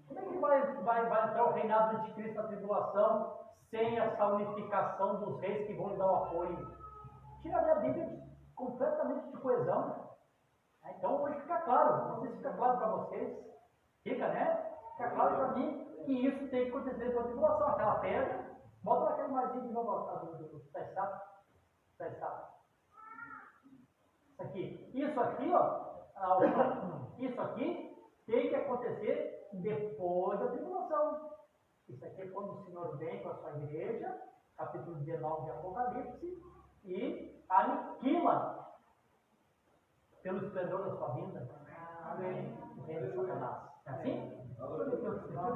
Como é que vai entrar o reinado do anticristo na tribulação sem essa unificação dos reis que vão lhe dar o apoio? Tiraria a Bíblia completamente de coesão. Então hoje fica claro, não sei se fica claro para vocês, fica, né? Fica claro para mim que isso tem que acontecer com a tribulação, aquela pedra. Bota naquela imagem de novo do estátua. Isso aqui, ó, isso aqui tem que acontecer depois da tribulação. Isso aqui é quando o Senhor vem com a sua igreja, capítulo 19 de Apocalipse, e aniquila pelo esplendor da sua vinda. Amém. O reino de Satanás. É assim?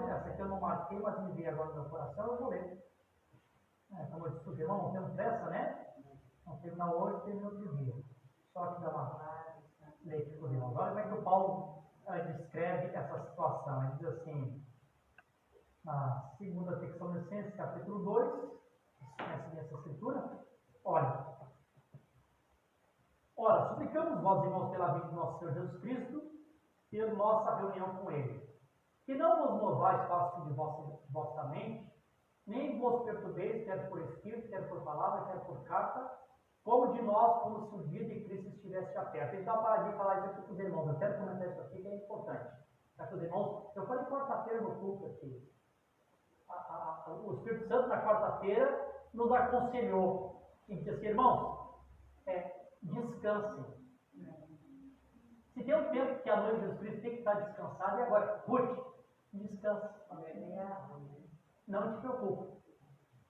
Essa aqui eu não marquei, mas me veio agora no meu coração, eu vou ler. Como eu disse, irmão, não temos pressa, né? Vamos terminar hoje, termina outro dia. Só que dá uma leite por irmão. Olha como é que o Paulo descreve essa situação. Ele diz assim, na segunda Tessalonicenses, capítulo 2, vocês conhecem essa escritura? Ora, suplicamos vós, irmãos, pela vida do nosso Senhor Jesus Cristo, ter nossa reunião com Ele. Que não vos movais fácil de vossa mente, nem vos perturbeis, quer por espírito, quer por palavra, quer por carta, como de nós, como se o dia de Cristo estivesse já perto. Então, para de falar isso aqui para os irmãos. Eu quero comentar isso aqui, que é importante. Para os irmãos, eu falei quarta-feira no culto aqui. O Espírito Santo, na quarta-feira, nos aconselhou e disse assim, irmãos, descansem. Se tem um tempo que a noiva de Jesus Cristo tem que estar descansada, e agora, Ruth, descansa. Não te preocupe.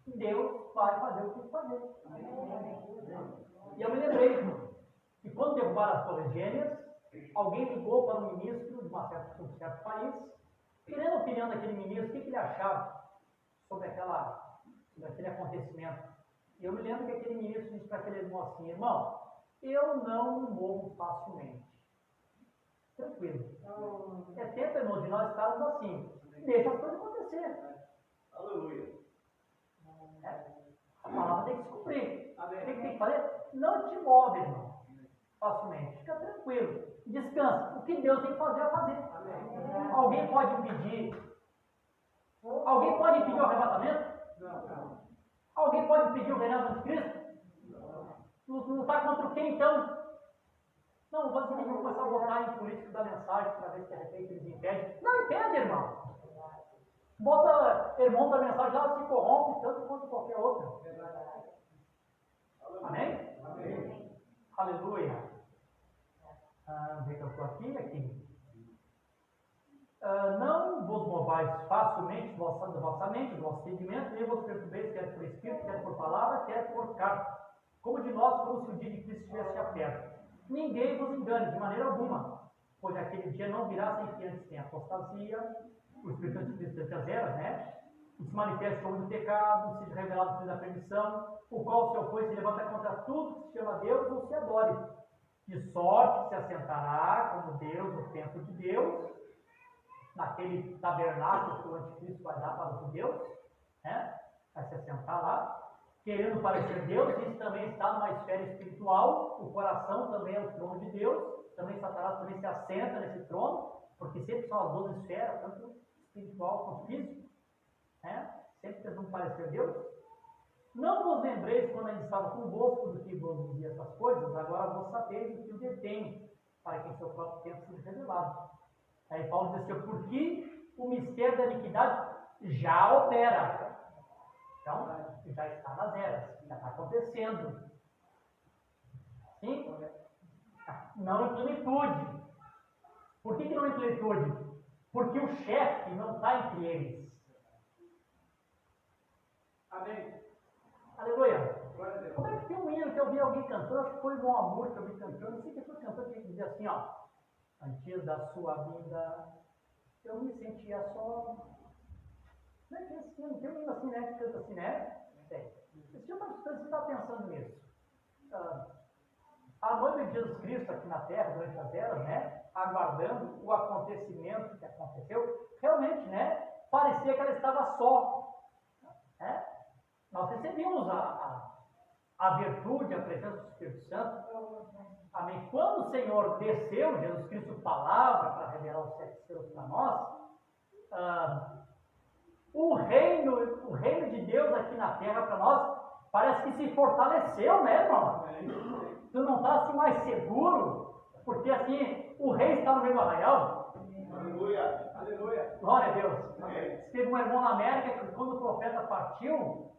Deus vai fazer o que tem que fazer. E eu me lembrei que quando derrubaram as Torres Gêmeas, alguém ligou para um ministro de um certo país, querendo a opinião daquele ministro, o que ele achava sobre aquele acontecimento. E eu me lembro que aquele ministro disse para aquele irmão assim, irmão, eu não me movo facilmente. Tranquilo. É tempo, irmão, de nós estarmos assim. Deixa as coisas acontecer. Aleluia. A palavra tem que se cumprir. O que tem que fazer? Não te move, irmão, facilmente. Fica tranquilo. Descansa. O que Deus tem que fazer, vai fazer. Alguém pode impedir? Alguém pode impedir o arrebatamento? Não. Alguém pode impedir o reinado de Cristo? Não está contra quem, então? Não, vamos começar a votar em políticos da mensagem para ver se de repente eles impedem. Não impede, irmão. Bota irmão da mensagem, ela se corrompe tanto quanto qualquer outro. Amém? Amém. Aleluia. Vê que eu estou aqui. Não vos movais facilmente da vossa mente, do vosso sentimento, nem vos perturbeis, quer por espírito, quer por palavra, quer por carta. Como de nós, como se o dia de Cristo estivesse já perto. Ninguém vos engane, de maneira alguma, pois aquele dia não virá sem que antes tenha apostasia, o Espírito Santo de Cristo as eras, né? E se manifesta como do pecado, se revelado o filho da perdição, o qual se opõe se levanta contra tudo que se chama Deus ou se adore. De sorte que se assentará como Deus no templo de Deus, naquele tabernáculo que o anticristo vai dar para os judeus, né? Vai se assentar lá, querendo parecer Deus. Isso também está numa esfera espiritual, o coração também é o trono de Deus, também Satanás também se assenta nesse trono, porque sempre são as duas esferas, tanto espiritual quanto físico, né? Sempre tentando parecer Deus. Não vos lembreis quando ainda estava convosco do que vos dizia essas coisas, agora vos sabeis o que o detém, para que em seu próprio tempo seja revelado. Aí Paulo diz assim, porque o mistério da iniquidade já opera. Então, já está nas eras, já está acontecendo. Sim? Não em plenitude. Por que não em plenitude? Porque o chefe não está entre eles. Amém. Aleluia. Como é que tem um hino que eu vi alguém cantando? Acho que foi no amor que eu vi cantando. Não sei quem foi cantando, que dizia assim, ó. Antes da sua vida, eu me sentia só. Não é que esse hino, tem um hino assim, né? Que canta assim, né? Esse tipo de coisa, você está pensando nisso. A noiva de Jesus Cristo aqui na Terra, durante as eras, né? Aguardando o acontecimento que aconteceu, realmente, né? Parecia que ela estava só. Né? Nós recebemos a virtude, a presença do Espírito Santo. Amém. Quando o Senhor desceu, Jesus Cristo, palavra para revelar os sete selos para nós, o reino de Deus aqui na terra para nós parece que se fortaleceu, né, irmão? Tu não está assim mais seguro, porque assim o rei está no meio do arraial. Aleluia. Aleluia. Glória a Deus. Teve um irmão na América que quando o profeta partiu,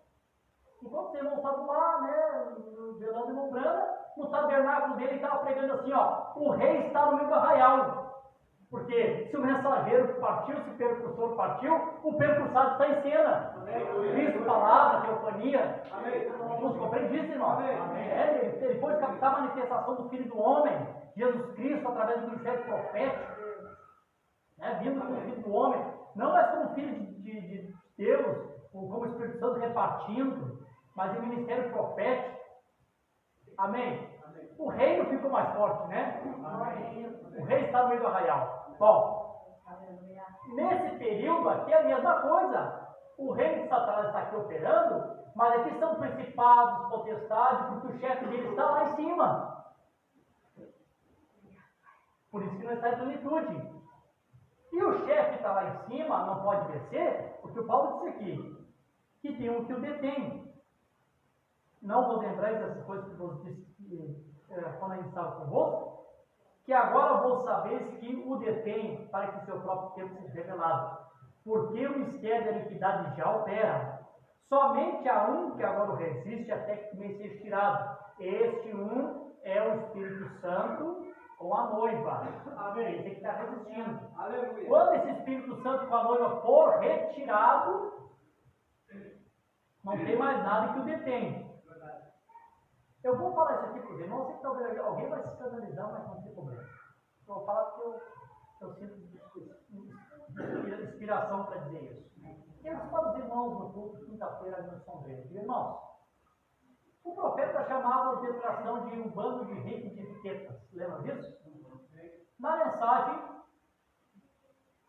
enquanto os irmãos estavam lá, né, velando o irmão Branda, no tabernáculo dele estava pregando assim, ó, o rei está no meio do arraial. Porque se o mensageiro partiu, se o percursor partiu, o percursado está em cena. Cristo, palavra, teofania. Vamos compreender isso, irmão? Ele pôde captar a manifestação do Filho do Homem, Jesus Cristo, através do ministério profético, né? Vindo como Filho do Homem, não mais como Filho de Deus, ou como Espírito Santo repartindo, mas em ministério profético. Amém? O reino ficou mais forte, né? O rei está no meio do arraial. Bom, nesse período aqui é a mesma coisa. O reino de Satanás está aqui operando, mas aqui são principados, potestades, porque o chefe dele está lá em cima. Por isso que não está em plenitude. E o chefe que está lá em cima não pode descer, porque o Paulo disse aqui, que tem um que o detém. Não vos lembrais dessas coisas que vos disse quando a gente estava convosco, que agora vos sabeis que o detém para que seu próprio tempo seja revelado. Porque o mistério da iniquidade já opera. Somente há um que agora o resiste até que também seja tirado. Este um é o Espírito Santo com a noiva. Amém. Esse que está resistindo. Aleluia. Quando esse Espírito Santo com a noiva for retirado, não tem mais nada que o detém. Eu vou falar isso aqui para os irmãos, sei que talvez alguém vai se escandalizar, mas não tem problema. Eu vou falar porque eu sinto inspiração para dizer isso. Eu disse para os irmãos no culto, quinta-feira, ali no Sombreiro. Irmãos, o profeta chamava a declaração de um bando de ricos de etiquetas. Lembra disso? Na mensagem,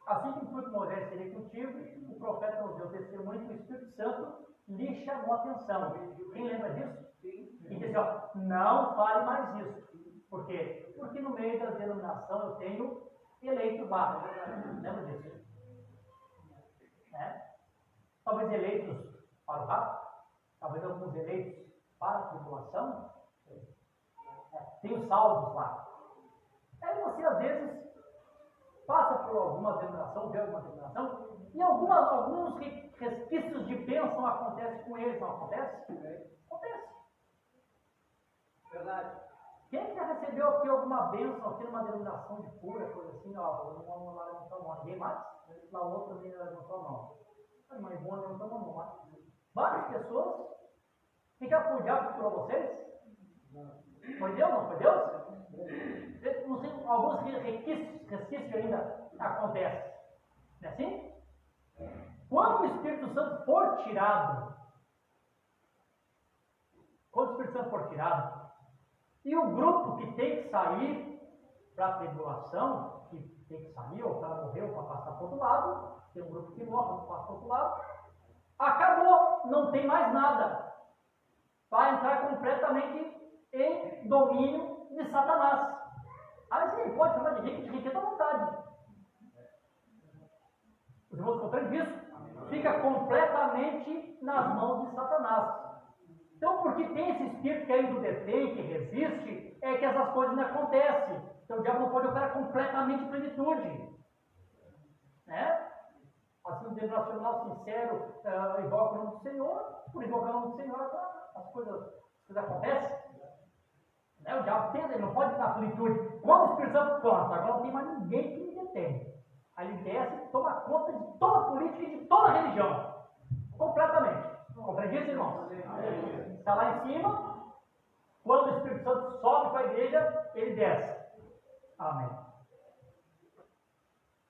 assim que fui com Moisés seria contigo, o profeta nos deu testemunho que o Espírito Santo lhe chamou a atenção. Quem lembra disso? E disse, ó, não fale mais isso. Por quê? Porque no meio da denominação eu tenho eleito barro. Lembra disso? Né? Talvez eleitos para o rato, talvez alguns eleitos para a tribulação. Tem os salvos lá. Aí você às vezes passa por alguma denominação, vê alguma denominação, e alguns resquícios de bênção acontecem com eles, não acontece? Acontece. Verdade. Quem já recebeu aqui alguma bênção aqui numa denominação de cura, coisa assim, ó, vamos lá levantar a mão. Ninguém mais? Lá outra nem levantou a mão. A irmã Ivone levantou a mão, mas várias pessoas. Quem já foi o diabo que curou vocês? Foi Deus, não foi Deus? Não sei, alguns resquícios ainda acontecem. Não é assim? Quando o Espírito Santo for tirado, e o grupo que tem que sair para a tribulação, que tem que sair, ou para morrer, ou para passar para o outro lado, tem um grupo que morre, ou passa para o outro lado, acabou, não tem mais nada. Vai entrar completamente em domínio de Satanás. Aí sim, pode chamar de riqueza à vontade. Os irmãos compreendem isso? Fica completamente nas mãos de Satanás. Então, porque tem esse espírito que ainda o detém, que resiste, é que essas coisas não acontecem. Então, o diabo não pode operar completamente em plenitude. Né? Assim, o Deus nacional sincero invoca o nome do Senhor, por invocar o nome do Senhor, as coisas acontecem. Né? O diabo tenta, ele não pode estar na plenitude. Quando o Espírito Santo planta, agora não tem mais ninguém que me detém. Aí ele desce e toma conta de toda a política e de toda a religião. Completamente. Compreendido, irmãos? Está lá em cima. Quando o Espírito Santo sobe para a igreja, ele desce. Amém.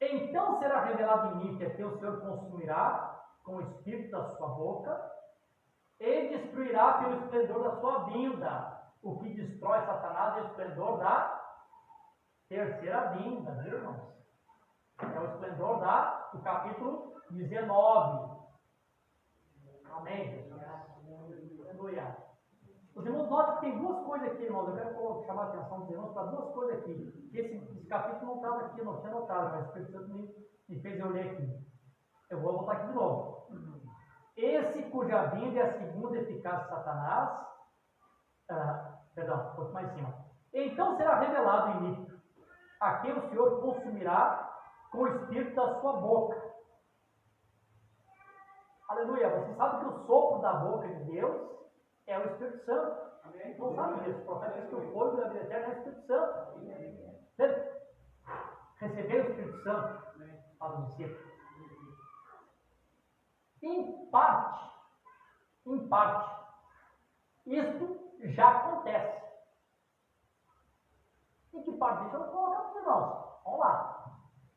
Então será revelado em mim que o Senhor consumirá com o espírito da sua boca e destruirá pelo esplendor da sua vinda. O que destrói Satanás é o esplendor da terceira vinda, viu, irmãos? É o esplendor do capítulo 19. Amém? Aleluia. Os irmãos notam que tem duas coisas aqui, irmãos. Eu quero chamar a atenção dos irmãos para duas coisas aqui. Esse capítulo não estava aqui, não tinha notado, mas o Espírito Santo me fez eu ler aqui. Eu vou voltar aqui de novo. Esse cuja vinda é a segunda eficácia de Satanás. Perdão, um pouco mais em cima. Então será revelado em mim a quem o Senhor consumirá com o espírito da sua boca. Aleluia. Você sabe que o sopro da boca de Deus é o Espírito Santo. Amém. Não sabe disso. O profeta diz que o fogo da vida eterna é o Espírito Santo. receber o Espírito Santo para o discípulo. Em parte, isto já acontece. Em que parte? Deixa eu colocar para os irmãos. Vamos lá.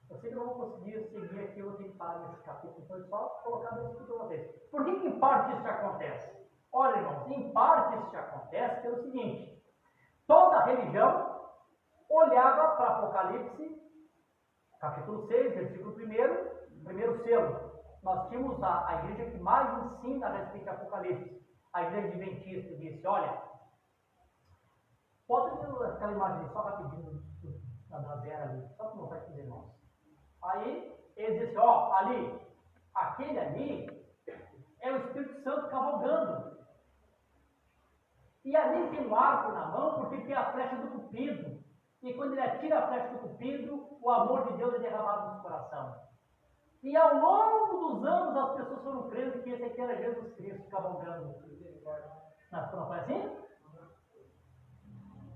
Eu sei que eu não vou conseguir seguir aqui, eu vou ter que parar nesse capítulo, então eu só colocar desse para vocês. Por que em parte isso já acontece? Olha, irmãos, em parte isso já acontece pelo seguinte: toda religião olhava para Apocalipse, capítulo 6, versículo 1, primeiro selo. Nós tínhamos a igreja que mais ensina a respeito de Apocalipse. A igreja adventista disse: olha, pode ver aquela imagem só rapidinho da Vera ali, só para mostrar aqui os irmãos. Aí eles dizem: ó, ali, aquele ali é o Espírito Santo cavalgando. E ali tem um arco na mão porque tem a flecha do cupido. E quando ele atira a flecha do cupido, o amor de Deus é derramado no coração. E ao longo dos anos as pessoas foram crendo que esse aqui era Jesus Cristo cavalgando. Não foi assim?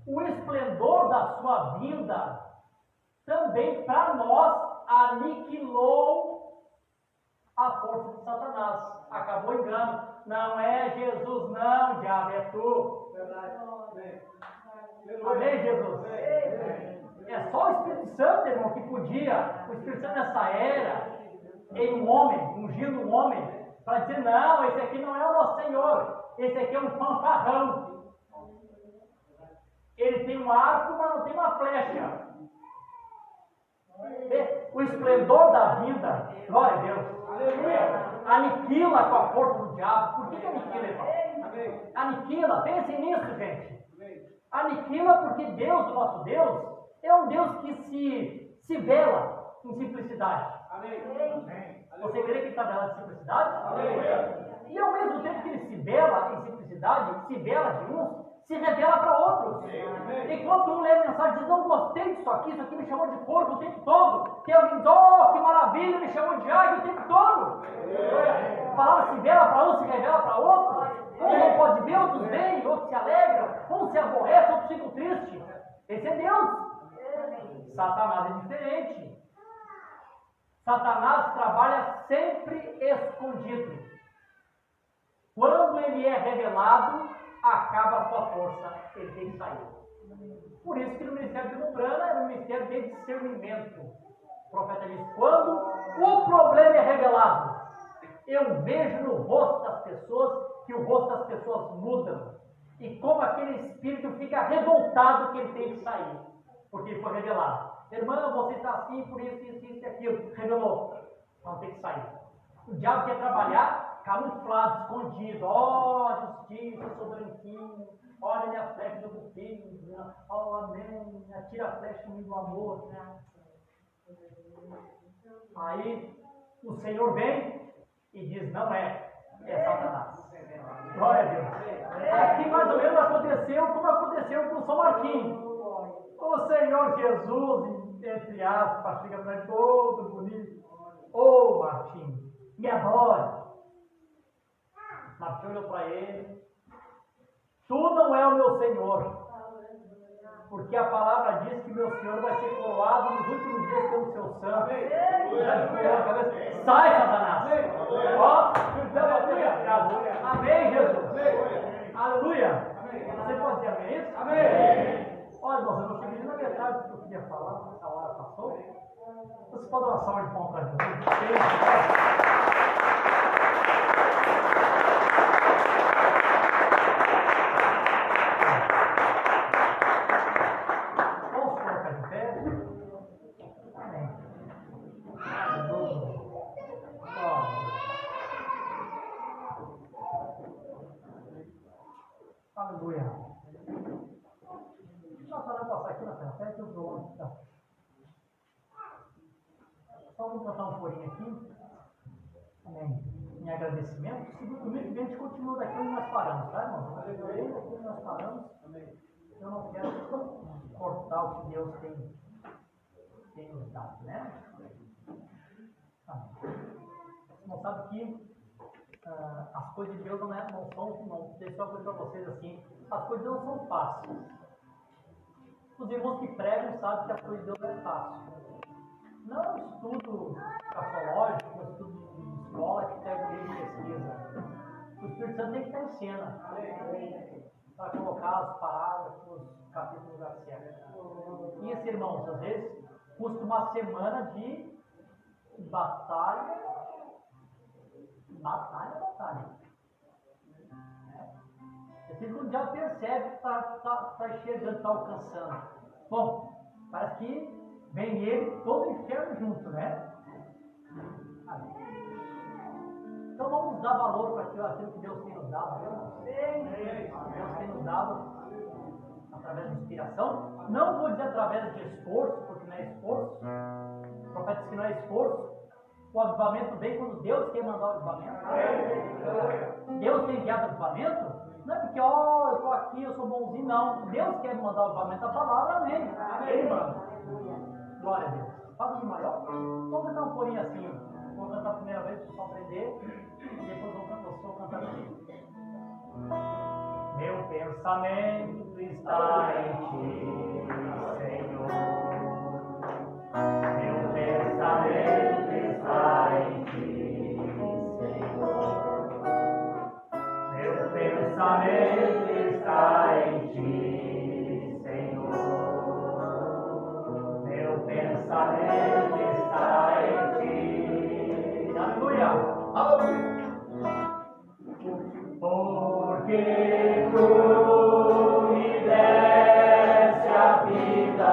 O esplendor da sua vinda também para nós aniquilou a força de Satanás. Acabou o engano. Não é Jesus, não, diabo, é tu. Amém, Jesus? É só o Espírito Santo, irmão, que podia. O Espírito Santo nessa era, em um homem, ungindo um homem, para dizer: não, esse aqui não é o nosso Senhor, esse aqui é um fanfarrão. Ele tem um arco, mas não tem uma flecha. O esplendor da vida, glória a Deus, aniquila com a força do diabo. Por que aniquila, irmão? Aniquila, pensem nisso, gente. Aniquila porque Deus, o nosso Deus, é um Deus que se vela em simplicidade. Você crê que ele está velado em simplicidade? E ao mesmo tempo que ele se vela em simplicidade, se vela de uns, se revela para outros. Enquanto um lê a mensagem e diz: não gostei disso aqui me chamou de porco o tempo todo. Que alguém diz: oh, que maravilha, me chamou de águia o tempo todo. A palavra se vela para um, se revela para outro. Um não pode ver, outros veem, outros se alegram, um se aborrece, outros ficam tristes. Esse é Deus. Satanás é diferente. Satanás trabalha sempre escondido. Quando ele é revelado, acaba a sua força, ele tem que sair. Por isso que no ministério de Lumbrana era um ministério de discernimento. O profeta diz: quando o problema é revelado, eu vejo no rosto das pessoas que o rosto das pessoas muda. E como aquele espírito fica revoltado que ele tem que sair, porque ele foi revelado. Irmã, você está assim, por isso, isso e aquilo. Revelou. Então tem que sair. O diabo quer trabalhar camuflado, escondido. Ó, justiça, eu sou branquinho. Olha minha flecha do cupido. Ó, amém. Atira a flecha em mim do amor. Aí o Senhor vem e diz: não é Satanás. Glória a Deus. Aqui mais ou menos aconteceu como aconteceu com o São Martinho. O Senhor Jesus, entre aspas, chega para ele todo bonito: ô Martinho, me adore. Martinho olhou para ele: tu não é o meu Senhor, porque a palavra diz que meu Senhor vai ser coroado nos últimos dias pelo seu sangue. Sai, Satanás! Ó, amém, Jesus! Aleluia! Você pode dizer amém isso? Amém! Olha, irmãos, eu não cheguei na metade do que eu queria falar, essa hora passou. Você pode dar uma salva de palmas para Jesus? Aleluia. Nós vamos passar aqui na frente, eu vou. Só vou botar um corinho aqui. Amém. Em agradecimento. Segundo domingo que a gente continua daqui onde nós paramos, tá, irmão? Daqui onde nós paramos. Eu não quero cortar o que Deus tem nos dado, né? Você não sabe que as coisas de Deus não são, não, deixa eu coisa para vocês assim, as coisas não são fáceis. Os irmãos que pregam sabem que as coisas de Deus não é fácil. não é um estudo cafológico, um estudo de escola que pega o livro de pesquisa. O Espírito Santo tem que estar em cena para colocar as parágrafos, capítulos no lugar certo. E esse, irmãos, às vezes custa uma semana de batalha. Você quando já percebe que está chegando, está alcançando. Bom, parece que vem ele, todo o inferno junto, né? Então vamos dar valor para aquilo que Deus tem nos dado. Deus tem nos dado através de inspiração. Não vou dizer através de esforço, porque não é esforço. O profeta diz que não é esforço. O avivamento vem quando Deus quer mandar o avivamento. Deus tem enviado o avivamento. Não é porque, eu estou aqui, eu sou bonzinho, não. Deus quer mandar o avivamento da palavra, amém. Ele manda. Glória a Deus. Faz de maior. Vamos cantar um corinho assim. Vou cantar a primeira vez para você aprender. E depois vou cantar comigo. Meu pensamento está em ti, Senhor. Meu pensamento está em ti, Senhor. Meu pensamento está em ti, Senhor. Meu pensamento está em ti. Aleluia! Aleluia! Porque tu me deste a vida.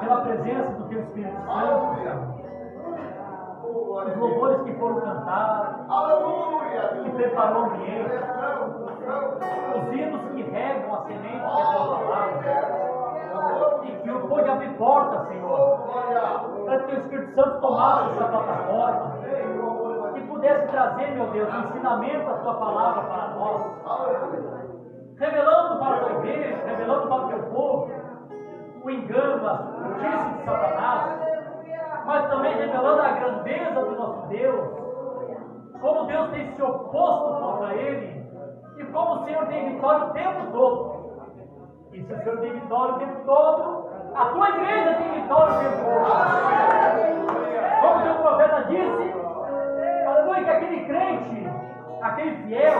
Pela presença do Teu Espírito Santo, os louvores que foram cantados, que preparou o ambiente, os hinos que regam a semente que é a Tua palavra, e que pôde abrir portas, Senhor, para que o Teu Espírito Santo tomasse essa plataforma, que pudesse trazer, meu Deus, o ensinamento da Tua palavra para nós, revelando para a Tua igreja, revelando para o Teu povo, o engano, a justiça de Satanás, mas também revelando a grandeza do nosso Deus, como Deus tem se oposto contra ele, e como o Senhor tem vitória o tempo todo. E se o Senhor tem vitória o tempo todo, a tua igreja tem vitória o tempo todo. Como o teu profeta disse, aleluia, que aquele crente, aquele fiel,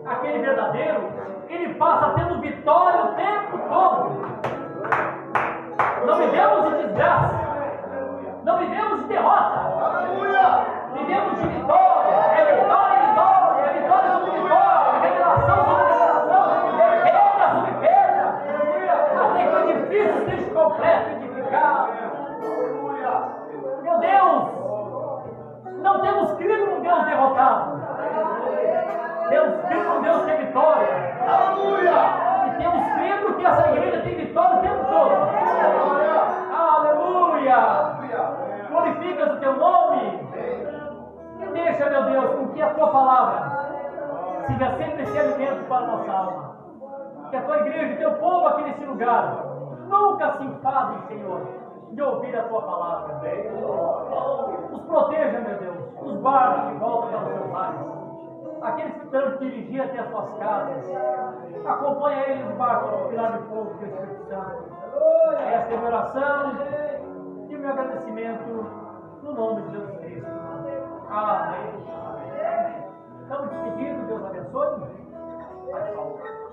aquele verdadeiro, ele passa tendo vitória o tempo todo. Não vivemos de desgraça. Não vivemos de derrota. Vivemos de vitória. É vitória, vitória. É vitória sobre vitória. Revelação sobre revelação. É perda sobre perda. Até que o edifício seja completo, edificado. Meu Deus, não temos crido num Deus derrotado. Temos crido num Deus que é vitória. E temos crido que essa igreja tem vitória o tempo todo. Aleluia! Glorificas o teu nome. E deixa, meu Deus, com que a tua palavra siga sempre esse alimento para a nossa alma. Que a tua igreja e teu povo aqui nesse lugar nunca se enfadem, Senhor, de ouvir a tua palavra. Os proteja, meu Deus, os guarda de volta para os seus lares. Aqueles que estão dirigir até as suas casas, acompanha eles debaixo do pilar de fogo do Espírito Santo. Esta é a minha oração e o meu agradecimento no nome de Jesus Cristo. Amém. Estamos despedidos, Deus abençoe. Vai, Paulo.